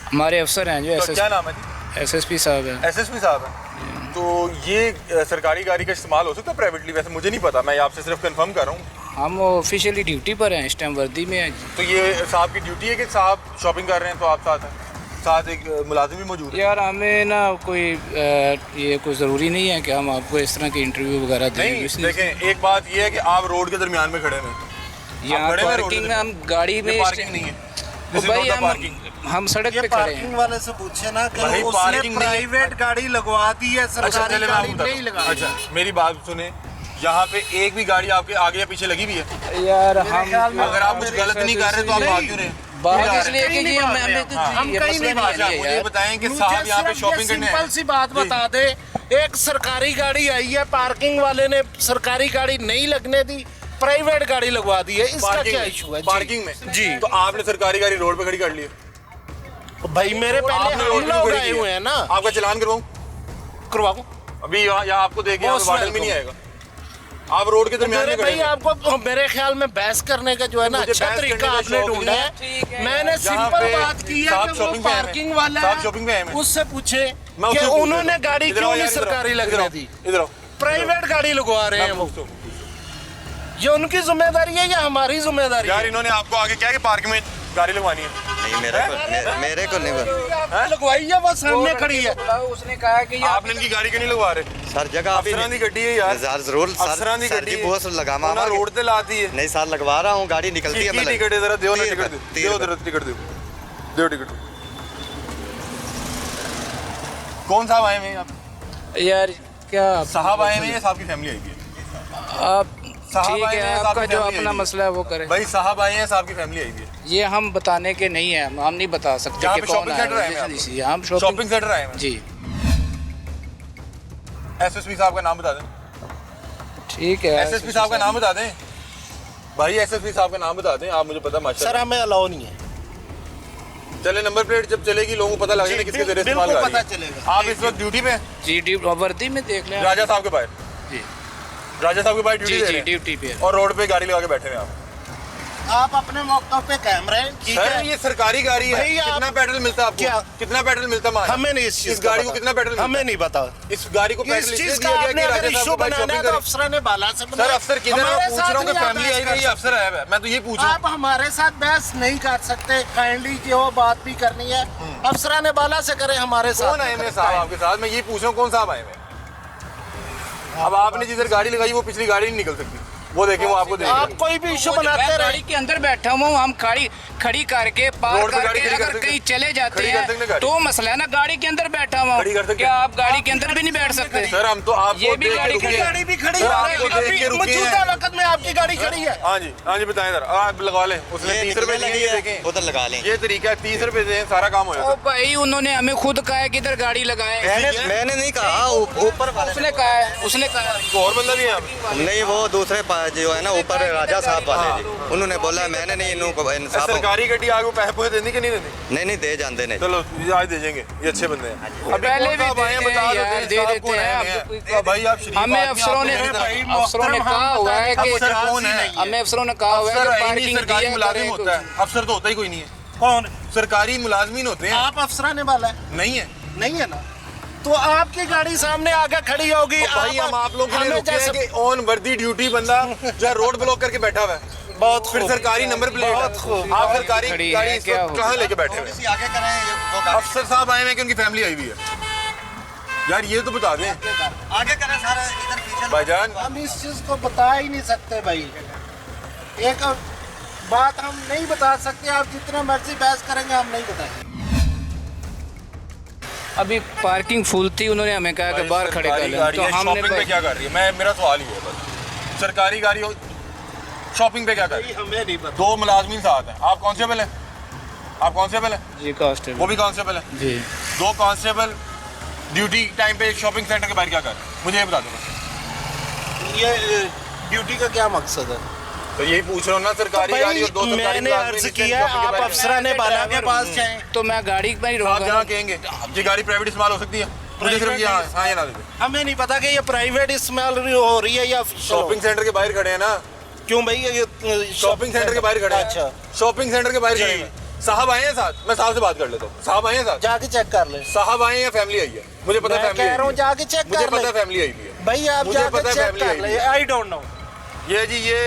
हमारे अफसर हैं जो तो क्या नाम है जी? एसएसपी साहब हैं। एसएसपी साहब है। तो ये सरकारी गाड़ी का इस्तेमाल हो सकता है प्राइवेटली? वैसे मुझे नहीं पता, मैं आपसे सिर्फ कंफर्म कर रहा हूँ। हम ऑफिशियली ड्यूटी पर हैं, इस टाइम वर्दी में हैं। तो ये साहब की ड्यूटी है कि साहब शॉपिंग कर रहे हैं तो आप साथ हैं, साथ एक मुलाजिम भी मौजूद है? यार हमें ना कोई ये कोई ज़रूरी नहीं है कि हम आपको इस तरह के इंटरव्यू वगैरह दें। नहीं देखें, एक बात ये है कि आप रोड के दरमियान में खड़े हैं, यहाँ पार्किंग में हम गाड़ी में पार्किंग नहीं है तो भाई हम सड़क पे खड़े हैं। पार्किंग वाले से पूछे ना कि भाई उसने पार्किंग नहीं है। प्राइवेट गाड़ी लगवा दी है, सरकारी गाड़ी नहीं लगा। अच्छा मेरी बात सुने, यहाँ पे एक भी गाड़ी आपके आगे या पीछे लगी हुई है? यार हम अगर आप कुछ गलत नहीं कर रहे तो आप भाग क्यों रहे? बात इसलिए कि जी हमें तो हम ये कहीं मसला नहीं नहीं भाग है मुझे यार। बताएं कि साहब यहाँ पे शॉपिंग करने सिंपल सी बात बता दे, एक सरकारी गाड़ी आई है, पार्किंग वाले ने सरकारी गाड़ी नहीं लगने दी, प्राइवेट गाड़ी लगवा दी है, इसका क्या इशू है? पार्किंग में जी, तो आपने सरकारी गाड़ी रोड पे खड़ी कर ली है? भाई मेरे पहले आपने रोड हम पे लोग खड़ी आए की हुए है। हैं ना, आपका चलान करवाऊं? करवाऊं? अभी यहाँ आपको देख के वार्डन भी नहीं आएगा। आप रोड के दरमियान मेरे में भाई खड़े हैं। आपको मेरे ख्याल में बहस करने का जो है ना मुझे अच्छा बहस तरीका करने का आपने शौक ढूंढा नहीं है। मैंने जहाँ सिंपल पे बात की है साहब कि वो shopping पे आए हैं। पार्किंग वाला साहब shopping पे आए हैं। उससे पूछे मैं कि उससे पूछ उन्होंने रहा हूँ। गाड़ी इधर क्यों आओ नहीं यार, इधर आओ। सरकारी इधर लगने आओ। दी, इधर आओ। प्राइवेट गाड़ी लगवा रहे हैं मैं वो। पूछता हूँ। ये उनकी जिम्मेदारी है या हमारी जिम्मेदारी यार है? इन्होंने आपको आगे क्या कि पार्क में गाड़ी लगवानी है। नहीं मेरे को नहीं पता। लगवाई है वो सामने खड़ी है। उसने कहा कि आपने इनकी गाड़ी क्यों नहीं लगवा रहे? सर जगह अभी अफसरां दी गड्डी है यार। जरूर अफसरां दी सर गड्डी जी बहुत लगामा ना रोड पे लाती है। नहीं सर लगवा रहा हूँ गाड़ी निकलती है। कितनी टिकट है जरा दो ना 30 टिकट रुपए, दो जरा टिकट दो टिकट। कौन साहब आए हुए हैं आप? यार क्या साहब आए हुए हैं, साहब की फैमिली आई हुई है। आप साहब ठीक आए है, हैं, साहब आपका की जो फैमिली अपना आई है। मसला है वो करें। भाई साहब आए हैं, साहब की फैमिली आई हुई है। ये हम बताने के नहीं है, हम नहीं बता सकते जहाँ कि पे कौन शॉपिंग सेंटर आए हैं आया आप? है। हम शॉपिंग सेंटर आए हैं। जी एसएसपी साहब का नाम बता दें। ठीक है। एसएसपी साहब का नाम बता दें भाई। एसएसपी साहब का नाम बता दें। आप मुझे पता माशा सर हमें अलाउ नहीं है। चले नंबर प्लेट जब चलेगी लोगों को पता लगेगा जी, किसके जरिए इस्तेमाल बिल्कुल कर रही पता है। चलेगा। आप इस वक्त ड्यूटी पे हैं? जी वर्दी में देख लें। राजा साहब के बाहर। जी राजा साहब के बाहर ड्यूटी जी दे जी रहे हैं ड्यूटी पे है। और रोड पे गाड़ी लगा के बैठे हुए हैं आप अपने मौके पे कैमरे ठीक सर है। ये सरकारी गाड़ी है। भाई, आप- कितना पेट्रोल मिलता है आपको? क्या? कितना पेट्रोल मिलता है हमारा? हमें नहीं इस चीज इस गाड़ी को पता। कितना पेट्रोल मिलता हमें है? नहीं पता। इस गाड़ी को इस पेट्रोल चीज इसलिए का दिया गया आपने कि अगर राजा साहब इशू को बाइक बनाना है शॉपिंग तो करें। अफसर ने बाला से सर बनाया। अफसर किधर है? हमारे मैं पूछ रहा हूँ कि साथ फैमिली आई नहीं गई अफसर आया है। मैं तो यही पूछ रहा हूँ। आप हमारे साथ बहस नहीं कर सकते। काइंडली जो बात भी करनी है अफसर ने बाला से करे हमारे साथ। कौन आए हुए साहब आपके साथ? मैं यही पूछ रहा हूँ कौन साहब आए हुए? अब आपने जिधर गाड़ी लगाई वो पिछली गाड़ी नहीं निकल सकती। वो देखें वो आपको देखें। आप कोई भी इशू बनाते रहे। गाड़ी के अंदर बैठा हुआ हूँ, हम खड़ी करके पार रोड पे गाड़ी करके खड़ी कर अगर सकते कहीं हैं? चले जाते खड़ी कर सकते हैं हैं गाड़ी? तो मसला है ना, गाड़ी के अंदर बैठा हुआ खड़ी कर हूँ। सकते क्या हैं? आप गाड़ी के अंदर भी नहीं बैठ सकते? सर हम तो आपको ये भी देख के गाड़ी रुके खड़ी- हैं। गाड़ी भी खड़ी सर, है। आपको देख के अभी रुके हैं। मौजूदा वक्त में आपकी गाड़ी खड़ी है। हाँ जी बताएं सर। आप लगवा लें। उसने 30 रुपए दिए ये देखें। उधर लगा लें। ये तरीका है 30 रुपए दें सारा काम हो ओ जाता भाई उन्होंने हमें खुद कहा है कि इधर गाड़ी लगाए। मैंने नहीं कहा ऊपर वाले उसने कहा है, उसने कहा है। है। और बंदा भी है यहाँ पे? नहीं वो दूसरे जो है ना ऊपर राजा साहब वाले जी उन्होंने बोला मैंने नहीं इनको इंसाफ सरकारी गड्डी आगे पैसे पूसे देनी कि नहीं देनी? नहीं दे जानते नहीं। चलो ये आज दे देंगे। ये अच्छे बंदे हैं। अभी पहले कौन भी साहब आए हैं? देते बता हैं दो यार, दे साहब देते कौन हैं। आए अब हैं? तो कोई- भाई आप शरीफ हमें आदमी, अफसरों ने आपको नहीं पता। अफसरों ने कहा हुआ है कि अफसर कौन है? हमें अफसरों ने कहा हुआ है अफसर कि है ही नहीं, पार्किंग सरकारी दिया मुलाजिम करें होता है। कुछ। अफसर तो होता ही कोई नहीं है। कौन? सरकारी मुलाजमीन होते हैं। आप अफसर ने बाला है? नहीं है नहीं है ना, तो आपकी गाड़ी सामने आगे खड़ी होगी। तो भाई हम आप लोगों के लिए हमें रुके हैं जैसे- कि ऑन वर्दी ड्यूटी बंदा जो रोड ब्लॉक करके बैठा हुआ है। बहुत फिर खूब। सरकारी नंबर प्लेट बहुत है। खूब। आप सरकारी खड़ी गाड़ी है, इस क्या वक्त होगा? कहाँ लेके बैठे हुए हैं? आगे करें अफसर साहब आए हैं कि उनकी फैमिली आई हुई है? यार ये तो बता दें आगे करें सारा इधर पीछे भाईजान। हम इस चीज को बता ही नहीं सकते भाई। एक बात हम नहीं बता सकते। आप जितना मर्जी बहस करेंगे हम नहीं बताएंगे। अभी पार्किंग फुल थी, उन्होंने हमें कहा कि बाहर खड़े कर सरकारी लें गाड़ी तो है, हमने शॉपिंग पे क्या कर रही है? मेरा सवाल ही है बस। सरकारी गाड़ी हो शॉपिंग पे क्या कर रही है? हमें नहीं पता। दो मुलाजमीन साथ हैं। आप कांस्टेबल हैं? आप कांस्टेबल हैं? जी कांस्टेबल वो भी कांस्टेबल है। जी। दो कांस्टेबल ड्यूटी टाइम पे शॉपिंग सेंटर के बाहर क्या कर रहे हैं? मुझे ये बता दो बस। ये ड्यूटी का क्या मकसद है? तो यही पूछ रहा हूँ ना। सरकारी गाड़ी और दो सरकारी मैंने मुलाजमीन अर्ज इस किया shopping के आप बाहर- अफसर ने बाला के पास जाएं। तो मैं गाड़ी पर ही आप रहूंगा जहाँ ना। कहेंगे ये गाड़ी प्राइवेट इस्तेमाल हो सकती है? मुझे सिर्फ ये हाँ ये ना दे दे। हमें नहीं पता कि ये प्राइवेट इस्तेमाल हो रही है या शॉपिंग सेंटर के बाहर खड़े हैं ना। क्यों भाई ये शॉपिंग सेंटर के बाहर खड़े हैं। अच्छा शॉपिंग सेंटर के बाहर जी। खड़े हैं। साहब आए हैं साथ? मैं साहब से बात कर लेता हूँ। साहब आए हैं साथ? जाके चेक कर ले। साहब आए हैं या फैमिली आई है? मुझे पता है मैं फैमिली कह रहा हूँ आई है। जाके चेक मुझे कर पता है ले फैमिली आई हुई है। भाई। आप मुझे जाके पता है चेक family कर आई ले। हुई है। I don't know. ये जी ये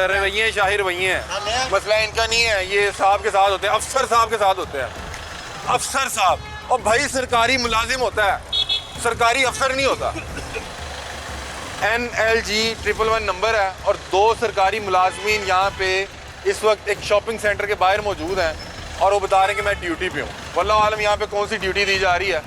रवैये शाही रवैये हैं। मसला इनका नहीं है। ये साहब के साथ होते हैं, अफसर साहब के साथ होते हैं। अफसर साहब और भाई सरकारी मुलाजिम होता है, सरकारी अफसर नहीं होता। NLG 111 नंबर है और दो सरकारी मुलाजमीन यहाँ पे इस वक्त एक शॉपिंग सेंटर के बाहर मौजूद हैं और वो बता रहे हैं कि मैं ड्यूटी पे हूँ। वल्लाह आलम यहाँ पे कौन सी ड्यूटी दी जा रही है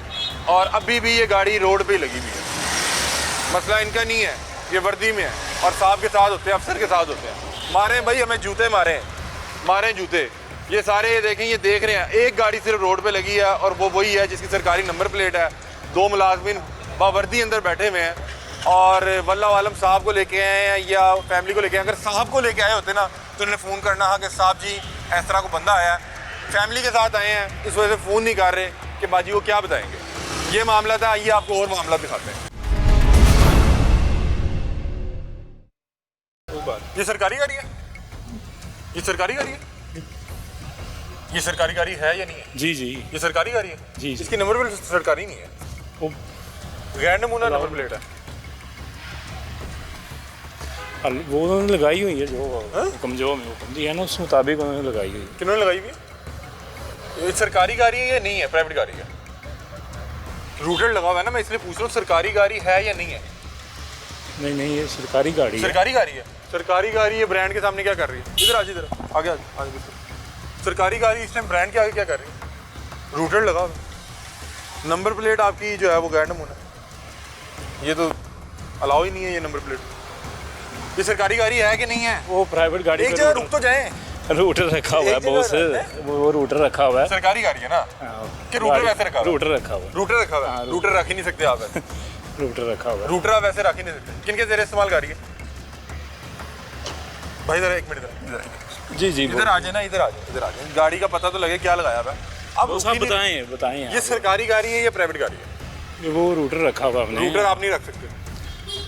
और अभी भी ये गाड़ी रोड पे ही लगी हुई है। मसला इनका नहीं है, ये वर्दी में है और साहब के साथ होते हैं, अफसर के साथ होते हैं। मारें भाई, हमें जूते मारें जूते। ये सारे ये देखें, ये देख रहे हैं एक गाड़ी सिर्फ रोड पे लगी है और वो वही है जिसकी सरकारी नंबर प्लेट है। दो मुलाजमीन बावर्दी अंदर बैठे हुए हैं और वल्लाह आलम साहब को लेके आए हैं या फैमिली को लेके आए। अगर साहब को लेके आए होते ना तो उन्होंने फ़ोन करना है कि साहब जी इस तरह को बंदा आया है, फैमिली के साथ आए हैं, इस वजह से फ़ोन नहीं कर रहे कि बाजी वो क्या बताएंगे। ये मामला था। आइए आपको और मामला दिखाते हैं। बात। ये सरकारी गाड़ी है? ये सरकारी गाड़ी है? ये सरकारी गाड़ी है या नहीं है? जी जी ये सरकारी गाड़ी है? जी, जी। इसकी नंबर प्लेट सरकारी नहीं है, वो गैर नमूना नंबर प्लेट है। वो उन्होंने लगाई हुई है जो हुक्म जो हमें हुक्म दिया है ना, उस मुताबिक उन्होंने लगाई हुई है। किन्होंने लगाई हुई है? ये सरकारी गाड़ी है या नहीं है? प्राइवेट गाड़ी है? रूटर लगा हुआ है ना, मैं इसलिए पूछ रहा हूँ सरकारी गाड़ी है या नहीं है? नहीं नहीं, ये सरकारी गाड़ी है। सरकारी गाड़ी है? सरकारी गाड़ी ये ब्रांड के सामने क्या कर रही है? इधर आज, इधर आगे आगे बिल्कुल। सरकारी गाड़ी इस टाइम ब्रांड के आगे क्या कर रही है? रूटर लगा हुआ है। नंबर प्लेट आपकी जो है वो गैर नमूना है, ये तो अलाउ ही नहीं है ये नंबर प्लेट। ये सरकारी गाड़ी है कि नहीं है? वो प्राइवेट गाड़ी एक जगह रुक तो जाए। रूटर रखा हुआ है एक जगह बहुत से, रहता है। वो रूटर रखा हुआ है। सरकारी गाड़ी है ना कि रूटर वैसे रखा हुआ है? रूटर रखा हुआ है। रूटर रखा हुआ है, रूटर रख ही नहीं सकते आप ऐसे। रूटर रखा हुआ है। रूटर आप वैसे रख ही नहीं सकते। किनके ज़रिए इस्तेमाल गाड़ी है भाई? जरा एक मिनट इधर जी जी इधर आ जाए ना, इधर आ जाए, इधर आ जाए। गाड़ी का पता तो लगे क्या लगाया हुआ है। अब आप बताएं बताएं ये सरकारी गाड़ी है या प्राइवेट गाड़ी है? वो रूटर रखा हुआ हमने। रूटर आप नहीं रख सकते।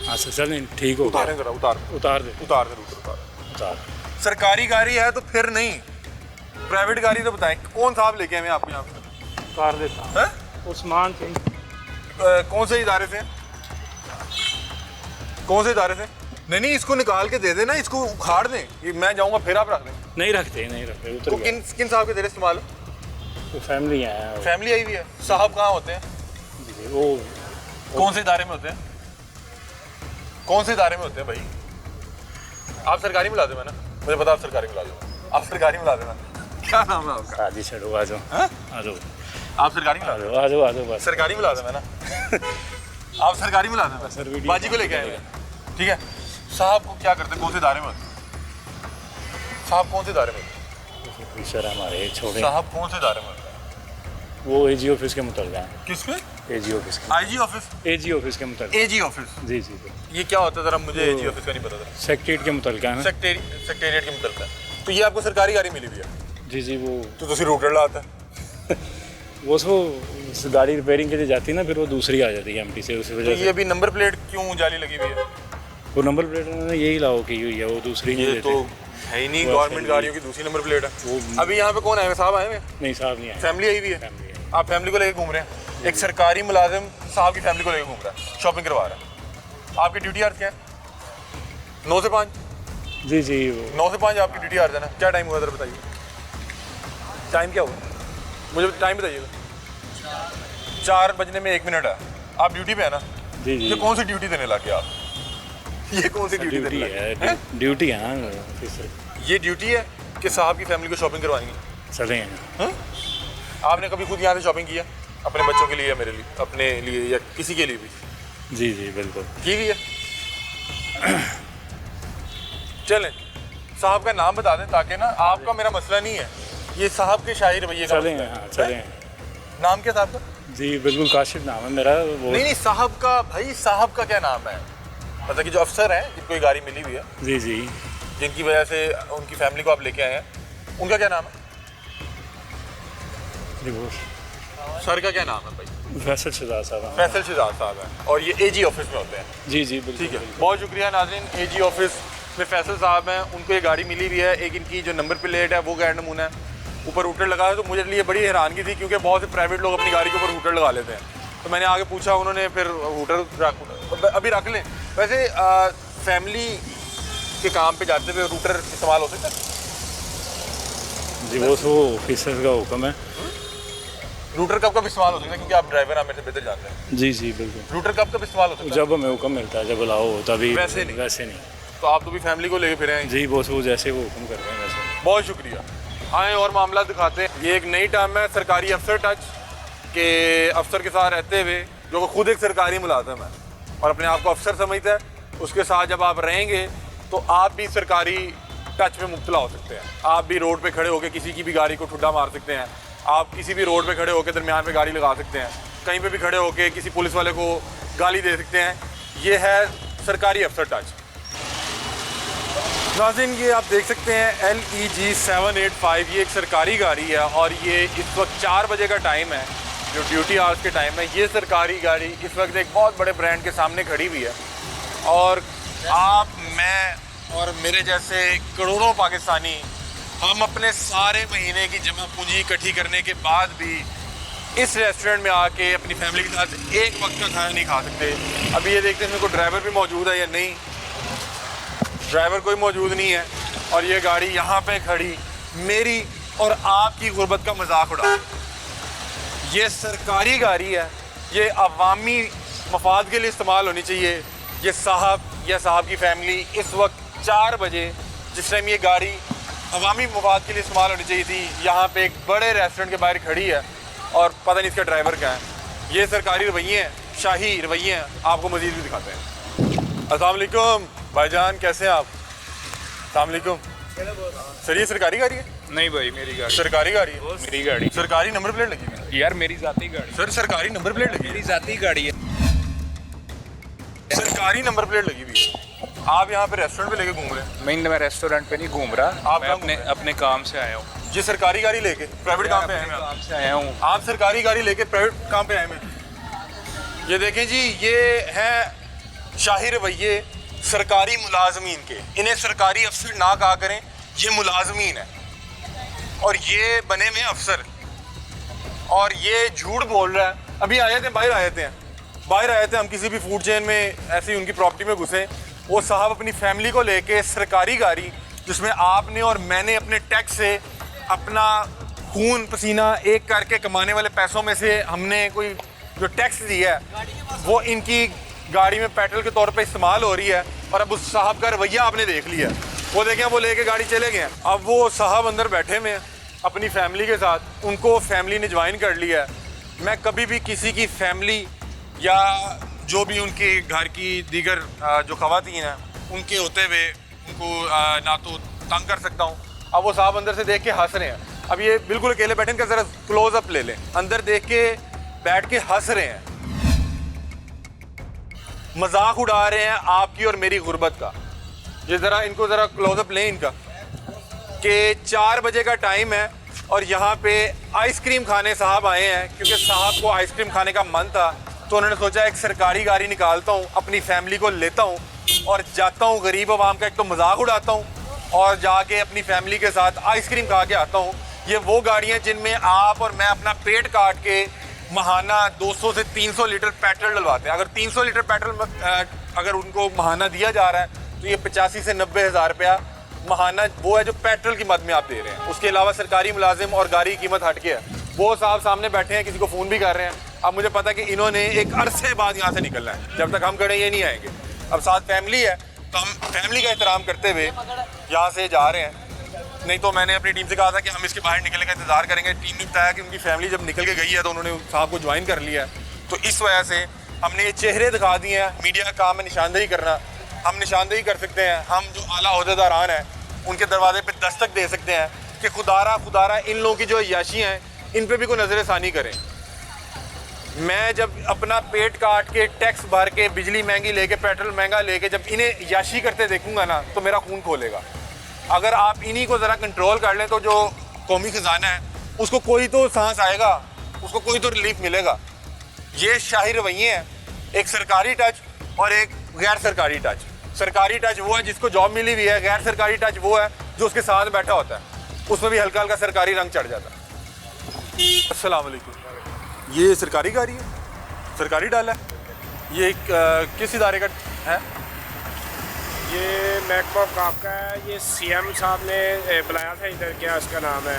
हाँ सर चलें ठीक हो उतारें जरा, उतार उतार दे उतार दे रूटर उतार। उतार। सरकारी गाड़ी है तो फिर नहीं, प्राइवेट गाड़ी तो बताएं कौन साहब लेके आए हैं आपको यहाँ पे? उतार देता हूँ। हैं? उस्मान सिंह। कौन से इदारे से? कौन से इदारे से? नहीं, इसको निकाल के दे देना, इसको उखाड़ दें, ये मैं जाऊंगा फिर आप रख दें। नहीं रखते उतर तो गया। किन साहब के ज़रिए इस्तेमाल है? वो फैमिली है। फैमिली आई हुई है। साहब कहाँ होते हैं? वो कौन से इदारे में होते हैं? कौन से इदारे में होते हैं भाई? आप सरकारी मुलाजिम है ना? मुझे पता आप सरकारी मुलाजिम हैं। आप सरकारी मुलाजिम हैं। क्या नाम है आपका? शादी छड़ो आ जाओ। आ जाओ आप सरकारी मुलाजिम हैं? आ जाओ बस। सरकारी मुलाजिम है ना? आप सरकारी मुलाजिम सर, हैं? वीडियो बाजी को लेके आए हैं, ठीक है। साहब को क्या करते हैं? कौन से इदारे में होते हैं? साहब कौन से इदारे में होते हैं? सर हमारे छोटे साहब कौन से इदारे में होते हैं? वो एजी ऑफिस के मुतल्लिक़ हैं। किस पे? एजी ऑफिस के। IG office? एजी ऑफिस के मुतल्लिक़। AG office? जी जी ये क्या होता है जरा मुझे एजी ऑफिस का नहीं पता था। सेक्रेटरीट के मुतल्लिक़ है ना। सेक्रेटरीट के मुतल्लिक़ है। तो ये आपको सरकारी गाड़ी मिली हुई है? जी जी वो तो तुसी रूटर लाता है। वो उस गाड़ी रिपेयरिंग के लिए जाती है ना, फिर वो दूसरी आ जाती है एमटी से, उसी तो वजह ये से। अभी नंबर प्लेट क्यों जाली लगी हुई है? वो नंबर प्लेट उन्होंने यही लाओ की हुई है, वो दूसरी नहीं ये देते। तो है ही नहीं, वो गवर्नमेंट फैमिली- गाड़ियों की दूसरी नंबर प्लेट है। वो- अभी यहाँ पे कौन आए हुए? साहब आए हुए हैं? नहीं साहब नहीं आए। फैमिली आई हुई है। फैमिली है। आप फैमिली को लेकर घूम रहे हैं? एक सरकारी मुलाजिम साहब की फैमिली को लेकर घूम रहा है, शॉपिंग करवा रहा है। आपकी ड्यूटी आवर्स क्या है? 9 से 5? जी जी वो 9 से 5 आपकी ड्यूटी आवर्स है ना? क्या टाइम हुआ जरा बताइए, टाइम क्या हुआ? मुझे टाइम बताइएगा। 4 बजने में 1 मिनट है। आप ड्यूटी पे है ना? जी जी ये कौन सी ड्यूटी देने लगे आप? ये कौन सी ड्यूटी ड्यूटी देने लगे? है, ड्यूटी है हाँ, ऑफिसर। ये ड्यूटी है कि साहब की फैमिली को शॉपिंग करवानी है? चले हैं। हाँ? आपने कभी खुद यहाँ से शॉपिंग किया अपने बच्चों के लिए या मेरे लिए, अपने लिए या किसी के लिए भी जी जी बिल्कुल की हुई है? चलें, साहब का नाम बता दें ताकि ना आपका मेरा मसला नहीं है, ये साहब के शाही रवैये का चले मसला हैं। है। हाँ चले हैं। नाम क्या साहब का? जी बिल्कुल काशिफ नाम है मेरा। वो नहीं साहब का, भाई साहब का क्या नाम है? मतलब कि जो अफसर हैं जिनको ये गाड़ी मिली हुई है, जी जी जिनकी वजह से उनकी फैमिली को आप लेके आए हैं, उनका क्या नाम है? जी वो सर का क्या नाम है भाई? फैसल शहजाद साहब हैं। फैसल शहजाद साहब हैं और ये एजी ऑफिस में होते हैं। जी जी बिल्कुल ठीक है, बिल्कुल। बहुत शुक्रिया नाज़रीन। एजी ऑफिस में फैसल साहब हैं, उनको ये गाड़ी मिली हुई है। एक इनकी जो नंबर प्लेट है वो गैर नमूना है, ऊपर रूटर लगा है। तो मुझे लिए बड़ी हैरानगी थी क्योंकि बहुत से प्राइवेट लोग अपनी गाड़ी के ऊपर रूटर लगा लेते हैं। तो मैंने आगे पूछा, उन्होंने फिर रूटर अभी रख लें। वैसे फैमिली के काम पे जाते हुए रूटर इस्तेमाल हो सकता है? जी वो तो ऑफिसर का हुक्म है। रूटर कब कब इस्तेमाल हो सकता है? क्योंकि आप ड्राइवर हैं, मेरे से बेहतर जानते हैं। जी जी बिल्कुल। रूटर कब कब इस्तेमाल हो सकता है? जब हमें हुक्म मिलता है, जब बुलाओ तभी। वैसे नहीं? वैसे नहीं। तो आप तो भी फैमिली को लेके फिरे हैं। जी बॉस वो जैसे वो हुक्म कर रहे हैं वैसे। बहुत शुक्रिया। आए और मामला दिखाते हैं। ये एक नई टर्म है सरकारी अफसर टच के अफसर के साथ रहते हुए, जो खुद एक सरकारी मुलाजिम है और अपने आप को अफसर समझता है। उसके साथ जब आप रहेंगे तो आप भी सरकारी टच में मुब्तला हो सकते हैं। आप भी रोड पे खड़े होकर किसी की भी गाड़ी को ठुड्डा मार सकते हैं। आप किसी भी रोड पे खड़े होकर दरमियान में गाड़ी लगा सकते हैं। कहीं पे भी खड़े होकर किसी पुलिस वाले को गाली दे सकते हैं। ये है सरकारी अफसर टच। नाज़रीन ये आप देख सकते हैं LEG 785, ये एक सरकारी गाड़ी है और ये इस वक्त 4 बजे का टाइम है, जो ड्यूटी आवर्स के टाइम है। ये सरकारी गाड़ी इस वक्त एक बहुत बड़े ब्रांड के सामने खड़ी हुई है और आप, मैं और मेरे जैसे करोड़ों पाकिस्तानी हम अपने सारे महीने की जमा पूंजी इकट्ठी करने के बाद भी इस रेस्टोरेंट में आके अपनी फैमिली के साथ एक वक्त का खाना नहीं खा सकते। अभी ये देखते हैं मेरे को ड्राइवर भी मौजूद है या नहीं। ड्राइवर कोई मौजूद नहीं है और ये गाड़ी यहाँ पे खड़ी मेरी और आपकी गुर्बत का मजाक उड़ा। ये सरकारी गाड़ी है, ये अवामी मफाद के लिए इस्तेमाल होनी चाहिए। ये साहब या साहब की फैमिली इस वक्त 4 बजे जिस टाइम ये गाड़ी अवामी मफाद के लिए इस्तेमाल होनी चाहिए थी, यहाँ पे एक बड़े रेस्टोरेंट के बाहर खड़ी है और पता नहीं इसका ड्राइवर क्या है। ये सरकारी रवैये हैं, शाही रवैये हैं। आपको मज़ीद भी दिखाते हैं। अस्सलाम वालेकुम भाईजान, कैसे हैं आप? अस्सलाम वालेकुम। सर ये सरकारी गाड़ी है? नहीं भाई, मेरी गाड़ी सरकारी गाड़ी है? मेरी गाड़ी सरकारी नंबर प्लेट लगी हुई है यार, मेरी जाती गाड़ी। सर, सरकारी नंबर प्लेट लगी मेरी जाती गाड़ी है। सरकारी नंबर प्लेट लगी हुई है। आप यहाँ पे रेस्टोरेंट पे लेके घूम रहे हैं? मैं रेस्टोरेंट पे नहीं घूम रहा, आप मैं अपने काम से आया हूँ। ये सरकारी गाड़ी लेके प्राइवेट काम पे आए हैं? काम से आया हूँ। आप सरकारी गाड़ी लेके प्राइवेट काम पे आए हैं? ये देखें जी, ये है शाही रवैये सरकारी मुलाजमीन के। इन्हें सरकारी अफसर ना कहा करें, ये मुलाजमीन है और ये बने हुए अफसर और ये झूठ बोल रहा है। अभी आए थे, बाहर आए थे हम किसी भी फूड चेन में ऐसे ही उनकी प्रॉपर्टी में घुसे। वो साहब अपनी फैमिली को लेके सरकारी गाड़ी जिसमें आपने और मैंने अपने टैक्स से अपना खून पसीना एक करके कमाने वाले पैसों में से हमने कोई जो टैक्स दिया है वो इनकी गाड़ी में पेट्रोल के तौर पे इस्तेमाल हो रही है। और अब उस साहब का रवैया आपने देख लिया। वो देखें, वो लेके गाड़ी चले गए हैं। अब वो साहब अंदर बैठे हुए हैं अपनी फैमिली के साथ, उनको फैमिली ने ज्वाइन कर लिया है। मैं कभी भी किसी की फैमिली या जो भी उनके घर की दीगर जो ख़वातीन हैं उनके होते हुए उनको ना तो तंग कर सकता हूँ। अब वो साहब अंदर से देख के हंस रहे हैं। अब ये बिल्कुल अकेले बैठे, इनका ज़रा क्लोज़अप ले लें। अंदर देख के बैठ के हंस रहे हैं, मजाक उड़ा रहे हैं आपकी और मेरी गुर्बत का। ये ज़रा इनको ज़रा क्लोज़अप लें इनका कि 4 बजे का टाइम है और यहाँ पे आइसक्रीम खाने साहब आए हैं क्योंकि साहब को आइसक्रीम खाने का मन था। तो उन्होंने सोचा एक सरकारी गाड़ी निकालता हूँ, अपनी फैमिली को लेता हूँ और जाता हूँ, गरीब आवाम का एक तो मजाक उड़ाता हूँ और जाके अपनी फैमिली के साथ आइसक्रीम खा के आता हूँ। ये वो गाड़ियाँ जिनमें आप और मैं अपना पेट काट के महाना 200 से 300 लीटर पेट्रोल डलवाते हैं। अगर 300 लीटर पेट्रोल अगर उनको महाना दिया जा रहा है तो ये 85 से 90 हज़ार रुपया महाना वो है जो पेट्रोल की मद में आप दे रहे हैं। उसके अलावा सरकारी मुलाजिम और गाड़ी की कीमत हट के है। वो साहब सामने बैठे हैं, किसी को फ़ोन भी कर रहे हैं। अब मुझे पता है कि इन्होंने एक अरसे बाद यहाँ से निकलना है, जब तक हम खड़े ये नहीं आएंगे। अब साथ फैमिली है तो हम फैमिली का एहतराम करते हुए यहाँ से जा रहे हैं। नहीं तो मैंने अपनी टीम से कहा था कि हम इसके बाहर निकलने का इंतज़ार करेंगे। टीम ने बताया कि उनकी फैमिली जब निकल के गई है तो उन्होंने साहब को ज्वाइन कर लिया है। तो इस वजह से हमने ये चेहरे दिखा दिए हैं। मीडिया का काम है निशानदेही करना, हम निशानदेही कर सकते हैं। हम जो आला ओहदेदारान हैं उनके दरवाजे पे दस्तक दे सकते हैं कि खुदारा इन लोगों की जो अय्याशी हैं इन पे भी कोई नज़र षानी करें। मैं जब अपना पेट काट के टैक्स भर के बिजली महंगी लेके पेट्रोल महंगा लेके जब इन्हें अय्याशी करते देखूंगा ना तो मेरा खून खोलेगा। अगर आप इन्हीं को ज़रा कंट्रोल कर लें तो जो कौमी ख़जाना है उसको कोई तो सांस आएगा, उसको कोई तो रिलीफ मिलेगा। ये शाही रवैये हैं, एक सरकारी टच और एक गैर सरकारी टच। सरकारी टच वो है जिसको जॉब मिली हुई है, गैर सरकारी टच वो है जो उसके साथ बैठा होता है, उसमें भी हल्का हल्का सरकारी रंग चढ़ जाता है। अस्सलाम वालेकुम। ये सरकारी गाड़ी है, सरकारी डाला है। ये किस इदारे का है? ये महकमा आपका है। ये सीएम साहब ने बुलाया था इधर, क्या उसका नाम है,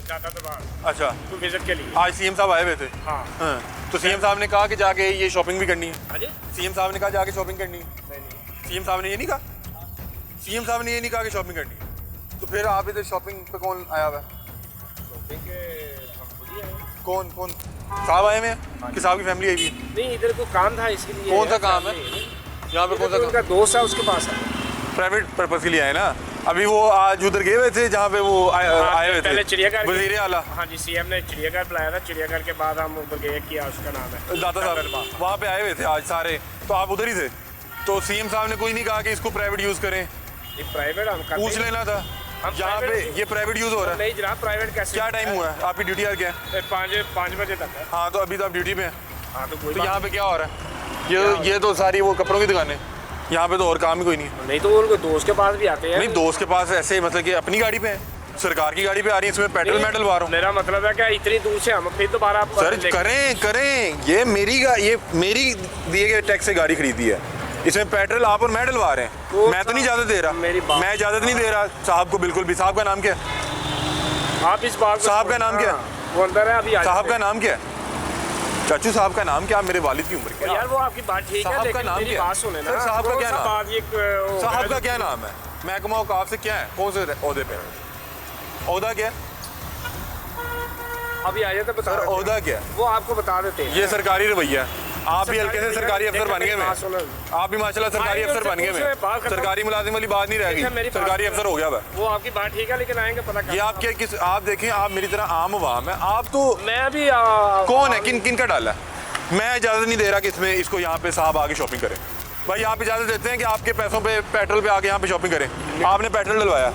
जाता दरबार। अच्छा, तो विजिट के लिए आज सीएम साहब आए हुए थे। हाँ। तो सीएम साहब ने कहा कि जाके ये शॉपिंग भी करनी है। अरे सीएम साहब ने कहा जाके शॉपिंग करनी है। सीएम साहब ने ये नहीं कहा, सीएम साहब ने ये नहीं कहा कि शॉपिंग करनी है। तो फिर आप इधर शॉपिंग पे कौन आया हुआ है? कौन साहब आए हुए हैं कि साहब की फैमिली आई हुई है? नहीं, इधर को काम था इसलिए। कौन सा काम है यहाँ पे? कौन सा उनका दोस्त है, उसके पास है। प्राइवेट पर्पस के लिए आए ना। अभी वो आज उधर गए हुए थे जहाँ पे वो आए हुए थे, पहले चिड़ियाघर वजीर आला। हाँ जी, सीएम ने चिड़ियाघर बुलाया था। चिड़ियाघर के बाद हम उधर गए, किया उसका नाम है दादा साहब, वहाँ पे आए हुए थे आज सारे। तो आप उधर ही थे। तो सीएम साहब ने कोई नहीं कहा कि इसको प्राइवेट यूज करें? ये प्राइवेट हम पूछ लेना था। यहाँ पे ये प्राइवेट यूज हो रहा है। नहीं जनाब, प्राइवेट कैसे? क्या टाइम हुआ है? आपकी ड्यूटी यार क्या है? 5 बजे तक है। हाँ, तो अभी तो आप ड्यूटी पे हैं। हाँ, तो यहाँ पे क्या हो रहा है? ये तो सारी वो कपड़ों की दुकानें। यहाँ पे तो और काम ही कोई नहीं है। नहीं तो उनको दोस्त के पास भी आते हैं। नहीं दोस्त के पास ऐसे मतलब कि अपनी गाड़ी पे है, सरकार की गाड़ी पे आ रही है, इसमें पेट्रोल मैं डलवा रहा हूँ। मेरा मतलब है कि इतनी दूर से हम फिर दोबारा सर करें, ये मेरी दिए गए टैक्स से गाड़ी खरीदी है, इसमें पेट्रोल आप और मैं डलवा रहे हैं। तो मैं तो नहीं इजाजत दे रहा, मैं इजाजत नहीं दे रहा साहब को, बिल्कुल भी। साहब का नाम क्या है? आप इस बात साहब का नाम क्या है? वो अंदर है अभी। साहब का नाम क्या है? चाचू साहब का नाम क्या? मेरे वालिद की उम्र क्या? यार वो आपकी बात ठीक है, साहब का लेकिन नाम मेरी क्या? बात सुने ना। सर साहब का क्या नाम? साहब का नाम? क्या नाम है? महकमा औकाफ से क्या है, कौन से ओहदे पे? ओहदा क्या है? अभी आइए तो बता सर देते हैं। ओहदा क्या है? वो आपको बता देते हैं। ये सरकारी रवैया है। आप भी हल्के से सरकारी अफसर बन गए। आप भी माशाल्लाह सरकारी आइए, अफसर बन गए। उससे बात खत्म। सरकारी मुलाजिम वाली बात नहीं देखिए, रहेगी, मेरी बात सरकारी अफसर हो गया वह। वो आपकी बात ठीक है, लेकिन आएंगे पता ये आप क्या किस आप देखें, आप मेरी तरह आम अवाम है, आप तो मैं भी कौन है, किन का डाला है? मैं इजाज़त नहीं दे रहा कि इसमें इसको यहाँ पे साहब आके शॉपिंग करें। भाई आप इजाज़त देते हैं कि आपके पैसों पे पेट्रोल पे आके यहाँ पे शॉपिंग करें? आपने पेट्रोल डलवाया,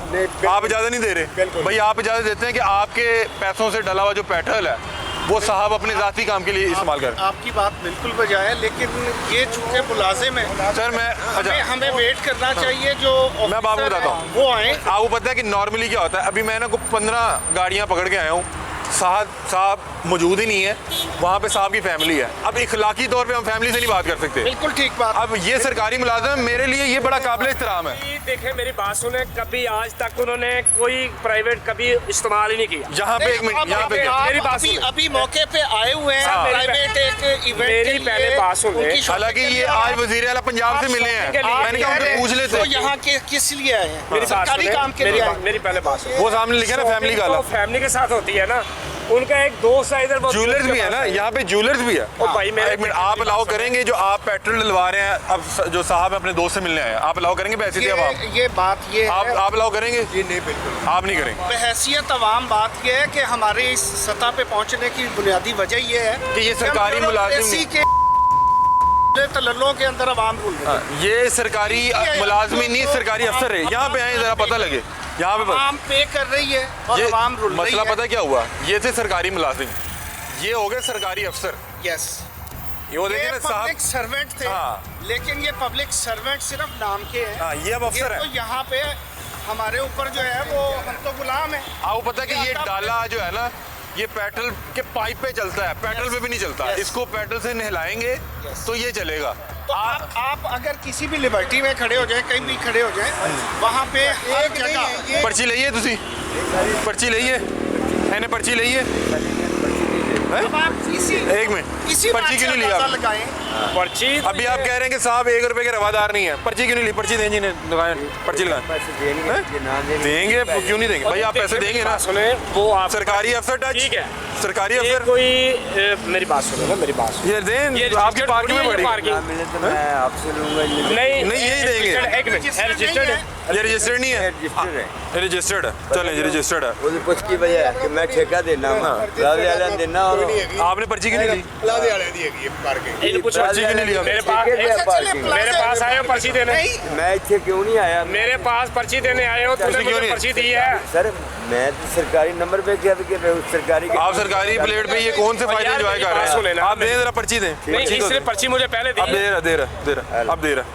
आप इजाज़त नहीं दे रहे। भाई आप इजाज़त देते हैं कि आपके पैसों से डला हुआ जो पेट्रोल है वो साहब अपने ज़ाती काम के लिए इस्तेमाल करें? आपकी बात बिल्कुल बजाय है, लेकिन ये चूंकि मुलाजिम है सर मैं हमें वेट करना चाहिए। जो मैं आपको बताता हूँ, वो आए। आपको पता है कि नॉर्मली क्या होता है? अभी मैं ना 15 गाड़ियाँ पकड़ के आया हूँ, साहब मौजूद ही नहीं है, वहाँ पे साहब की फैमिली है। अब इखलाकी तौर पे हम फैमिली से नहीं बात कर सकते। बिल्कुल ठीक बात। अब ये सरकारी मुलाजिम मेरे लिए ये बड़ा काबिल एहतराम है। देखें मेरी बात सुने, कभी आज तक उन्होंने कोई प्राइवेट कभी इस्तेमाल ही नहीं किया। यहाँ पे एक मिनट, यहाँ पे मेरी बात सुने। अभी मौके पे आए हुए हैं हाँ। प्राइवेट एक इवेंट मेरी पहले बात सुने। हालांकि ये आज वजीर आला पंजाब से मिले हैं, मैंने कहा उनसे पूछ लेते। तो यहाँ के किस लिए आए हैं? मेरी बात सरकारी सुने, काम के लिए आए हैं। मेरी पहले बात सुने। वो सामने लिखा ना फैमिली का, फैमिली के साथ होती है ना, उनका एक दोस्त है इधर। ज्वेलर्स भी है ना यहाँ पे, ज्वेलर्स भी है। ओ भाई मेरे एक मिनट, आप अलाउ करेंगे जो आप पेट्रोल डलवा रहे हैं, अब जो साहब अपने दोस्त से मिलने आए हैं, आप अलाउ करेंगे पैसे दिए? अब ये बात ये है, आप अलाउ करेंगे? जी नहीं, बिल्कुल आप नहीं करेंगे। बहैसियत अवाम बात ये है कि हमारे इस सतह पे पहुंचने की बुनियादी वजह ये है कि ये सरकारी मुलाजिम के तल्लों के अंदर अवाम भूल गए। ये सरकारी मुलाजमी नहीं, सरकारी अफसर है। यहाँ पे आए जरा पता लगे, यहाँ पे अवाम पे कर रही है और ये अवाम रुल रही मसला है। पता क्या हुआ? ये थे सरकारी मुलाजिम, ये हो गए सरकारी अफसर। यस, ये देखे ना साहब, पब्लिक सर्वेंट थे। हाँ। लेकिन ये पब्लिक सर्वेंट सिर्फ नाम के हैं। हाँ, ये अब अफसर है। तो यहाँ पे हमारे ऊपर जो है वो हम तो गुलाम है। आपको पता है कि ये डाला जो है ना, ये पेट्रोल के पाइप पे चलता है, पेट्रोल पे भी नहीं चलता। इसको पेट्रोल से नहलाएंगे तो ये चलेगा। तो आप अगर किसी भी लिबर्टी में खड़े हो जाए, कहीं भी खड़े हो जाए, वहाँ पे हर जगह पर्ची लइए, तुसी पर्ची लइए, मैंने पर्ची लइए। अब आप एक मिनट, इसी पर्ची क्यों नहीं लिया? लगाएं। पर्ची अभी आप कह रहे हैं कि साहब 1 रुपए के रवादार नहीं है, पर्ची क्यों नहीं ली? पर्ची दें जी ने, लगाएं पर्ची लगाएं। देंगे क्यों नहीं देंगे भाई? आप पैसे देंगे ना। सुने, वो आप सरकारी अफसर टच, ठीक है, सरकारी ये अफसर कोई मेरी बात सुनो ना, मेरी बात सुनो। ये दें, आपकी पार्किंग में पड़ी। मैं आपसे लूंगा नहीं नहीं, यही देंगे। एक मिनट, रजिस्टर्ड है। ये रजिस्टर्ड नहीं है, रजिस्टर्ड है। चलें, ये रजिस्टर्ड है। उसकी कुछ की वजह है कि मैं ठेका देना देना और आपने पर्ची क्यों नहीं ली? इन्हें पूछो, पर्ची क्यों नहीं ली? मेरे पास आए हो पर्ची देने? मैं इतने क्यों नहीं आया? मेरे पास पर्ची देने आए हो, तूने क्यों मुझे नहीं? पर्ची दी है? सर मैं तो सरकारी नंबर पे क्या सरकारी आप सरकारी प्लेट पे ये कौन से फायदे यार, एंजॉय मेरी कर बात सुने रहे हैं? ना, आप दें जरा, पर्ची दें। नहीं, पर्ची को इसने दें। पर्ची मुझे पहले दी अब है। दे रहा, अब दे रहा।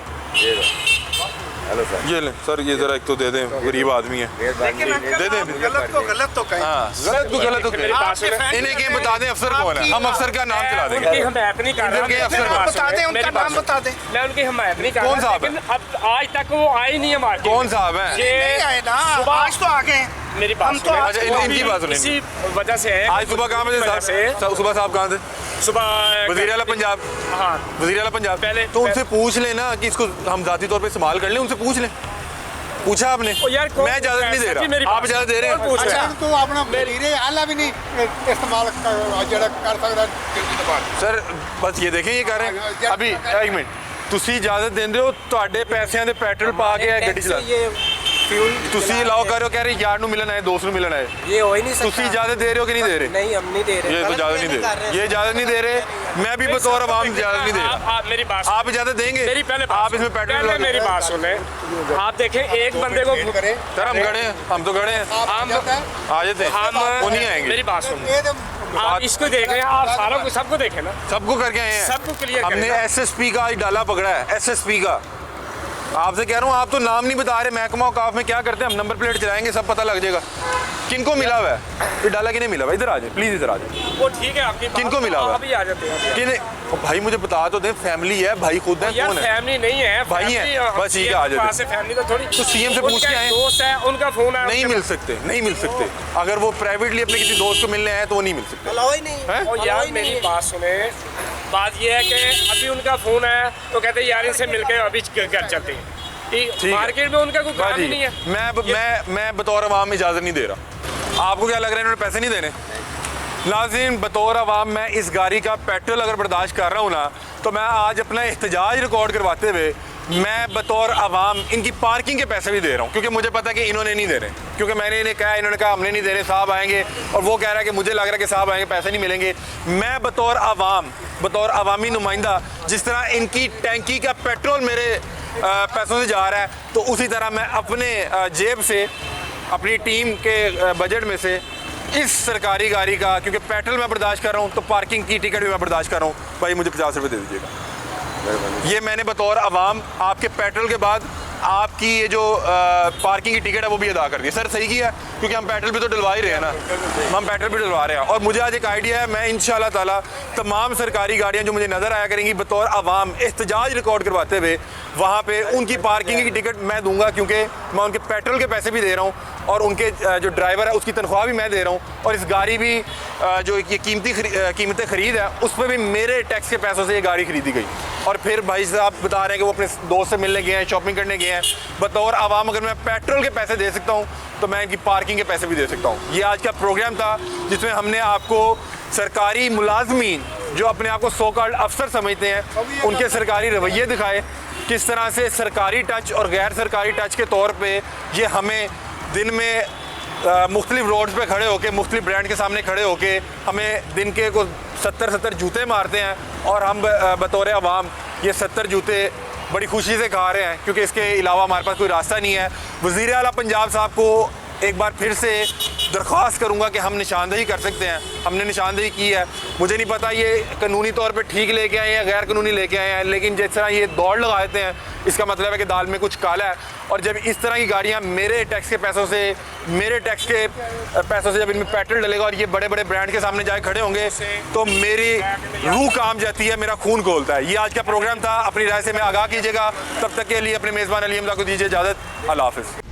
हेलो सर, ये लें सर, ये जरा एक तो दे दें, गरीब आदमी है। लेकिन अगर दे दें। आप गलत को गलत तो कहें। हाँ, गलत को गलत हो मेरी बात सुने। इन्हें क्या बता दें अफसर कौन है? हम अफसर का नाम चला देंगे। उनकी हिमायत नहीं कर इनके रहा। अफसर मेरी को बात बता सुने, दें, उनका मेरी बात नाम बता दें। मैं उनकी हिमायत नहीं कर कौन रहा, साहब है? लेकिन अब आज तक वो आए ही नहीं है मार्केट। कौन साहब है? नहीं आए ना, आज तो आ गए। मेरी बात हम तो सुने। आज इनकी बात सुने। इसी वजह से है। आज सुबह कहाँ पे थे साहब? सुबह साहब कहाँ थे? सुबह वज़ीर आला पंजाब। हाँ, वज़ीर आला पंजाब। पहले तो उनसे पूछ लेना कि इसको हम जाती तौर पे इस्तेमाल कर लें। उनसे पूछ लें। पूछा आपने? यार मैं इजाजत नहीं दे रहा, आप इजाजत दे रहे हैं। अच्छा, तो अपना वजीरे आला भी नहीं इस्तेमाल जरा कर सकता दिल की बात। सर बस ये देखें, ये कर रहे हैं अभी। एक मिनट, ਤੁਸੀਂ इजाजत देंदे हो ਤੁਹਾਡੇ ਪੈਸਿਆਂ ਦੇ ਪੈਟਰੋਲ ਪਾ ਕੇ ਗੱਡੀ ਚਲਾ, ਤੁਸੀਂ ਅਲਾउ कर रहे हो, कह रहे यार ਨੂੰ मिलन आए, दोस्त ਨੂੰ मिलन आए। ये हो ही नहीं सकता। ਤੁਸੀਂ इजाजत दे रहे हो कि नहीं दे रहे? नहीं, हम नहीं दे रहे। ये तो इजाजत नहीं दे रहे, ये इजाजत नहीं दे रहे। मैं भी बतौर अवाम इजाजत नहीं दे रहा। आप मेरी बात आप इजाजत देंगे? मेरी पहले आप इसमें पेट्रोल पहले मेरी बात सुने। आप देखें, एक बंदे को सर हम खड़े हैं, हम तो खड़े हैं, आ जाते हैं, वो नहीं आएंगे। मेरी बात सुने, आप इसको देख रहे हैं, आप सारों को सबको देखें ना, सबको करके आए हैं। सबको क्लियर हमने एसएसपी का आज डाला पकड़ा है, एसएसपी का आपसे कह रहा हूँ, आप तो नाम नहीं बता रहे महकमा औकाफ में क्या करते हैं। हम नंबर प्लेट चलाएंगे, सब पता लग जाएगा किनको मिला हुआ है, ये डाला कि नहीं मिला हुआ। इधर आ जाए प्लीज़, इधर आ जाए। वो ठीक है आपकी बात, किनको मिला हुआ? अभी आ जाते हैं। कि नहीं भाई, मुझे बता तो दें, फैमिली है, भाई खुद है, कौन है? फैमिली नहीं है, भाई है, बस ठीक है, आ जाते। फैमिली तो थोड़ी, तो सीएम से पूछ के आए, दोस्त है, उनका फोन है, नहीं मिल सकते, नहीं मिल सकते। अगर वो प्राइवेटली अपने किसी दोस्त को मिलने आए तो वो नहीं मिल सकते। अलावा ही नहीं हैं? और यार मेरी बात सुने, बात ये है कि अभी उनका फोन है तो कहते हैं यार इनसे मिलके अभी घर चलते हैं। मार्केट में उनका कोई काम ही नहीं है। मैं बतौर अवाम इजाज़त नहीं दे रहा। आपको क्या लग रहा है इन्होंने पैसे नहीं देने? नाज़रीन, बतौर अवाम मैं इस गाड़ी का पेट्रोल अगर बर्दाश्त कर रहा हूँ ना, तो मैं आज अपना एहतजाज रिकॉर्ड करवाते हुए मैं बतौर अवाम इनकी पार्किंग के पैसे भी दे रहा हूँ, क्योंकि मुझे पता है कि इन्होंने नहीं देने। क्योंकि मैंने इन्हें कहा, इन्होंने कहा हमने नहीं देने, साहब आएंगे, और वो कह रहा है कि मुझे लग रहा है कि साहब आएंगे, पैसे नहीं मिलेंगे। मैं बतौर अवाम, बतौर अवामी नुमाइंदा, जिस तरह इनकी टैंकी का पेट्रोल मेरे पैसों से जा रहा है, तो उसी तरह मैं अपने जेब से, अपनी टीम के बजट में से इस सरकारी गाड़ी का, क्योंकि पेट्रोल मैं बर्दाश्त कर रहा हूँ तो पार्किंग की टिकट भी मैं बर्दाश्त कर रहा हूँ। भाई मुझे 50 रुपये दे दीजिएगा। ये मैंने बतौर अवाम आपके पेट्रोल के बाद आपकी ये जो पार्किंग की टिकट है वो भी अदा कर दी। सर सही किया, क्योंकि हम पेट्रोल भी तो डलवा ही रहे हैं ना, हम पेट्रोल भी डलवा रहे हैं। और मुझे आज एक आइडिया है, मैं इंशाल्लाह ताला तमाम सरकारी गाड़ियाँ जो मुझे नज़र आया करेंगी, बतौर अवाम एहतजाज रिकॉर्ड करवाते हुए वहाँ पे उनकी पार्किंग की टिकट मैं दूंगा, क्योंकि मैं उनके पेट्रोल के पैसे भी दे रहा हूँ और उनके जो ड्राइवर है उसकी तनख्वाह भी मैं दे रहा हूँ, और इस गाड़ी भी जो ये कीमतें ख़रीद है उस पर भी मेरे टैक्स के पैसों से ये गाड़ी खरीदी गई। और फिर भाई साहब बता रहे हैं कि वो अपने दोस्त से मिलने गए हैं, शॉपिंग करने गए हैं। बतौर आवाम अगर मैं पेट्रोल के पैसे दे सकता हूँ तो मैं इनकी पार्किंग के पैसे भी दे सकता हूँ। ये आज का प्रोग्राम था जिसमें हमने आपको सरकारी मुलाजमीन जो अपने आप को सो कॉल्ड अफसर समझते हैं उनके सरकारी रवैये दिखाए, किस तरह से सरकारी टच और गैर सरकारी टच के तौर पे ये हमें दिन में मुख्तलिफ रोड्स पे खड़े होके, मुख्तलिफ ब्रांड के सामने खड़े होके हमें दिन के को 70 जूते मारते हैं, और हम बतौर अवाम ये 70 जूते बड़ी खुशी से खा रहे हैं, क्योंकि इसके अलावा हमारे पास कोई रास्ता नहीं है। वज़ीर आला पंजाब साहब को एक बार फिर से दरख्वास्त करूंगा कि हम निशानदेही कर सकते हैं, हमने निशानदेही की है। मुझे नहीं पता ये कानूनी तौर पे ठीक लेके आए हैं या गैर कानूनी लेके आए हैं, लेकिन जिस तरह ये दौड़ लगाते हैं इसका मतलब है कि दाल में कुछ काला है। और जब इस तरह की गाड़ियाँ मेरे टैक्स के पैसों से जब इनमें पेट्रोल डलेगा और ये बड़े बड़े ब्रांड के सामने जाके खड़े होंगे तो मेरी रूह काम जाती है, मेरा खून खोलता है। ये आज का प्रोग्राम था, अपनी राय से मैं आगाह कीजिएगा। तब तक के लिए अपने मेज़बान अली हमजा को दीजिए इजाज़त। अल्लाह हाफ़िज़।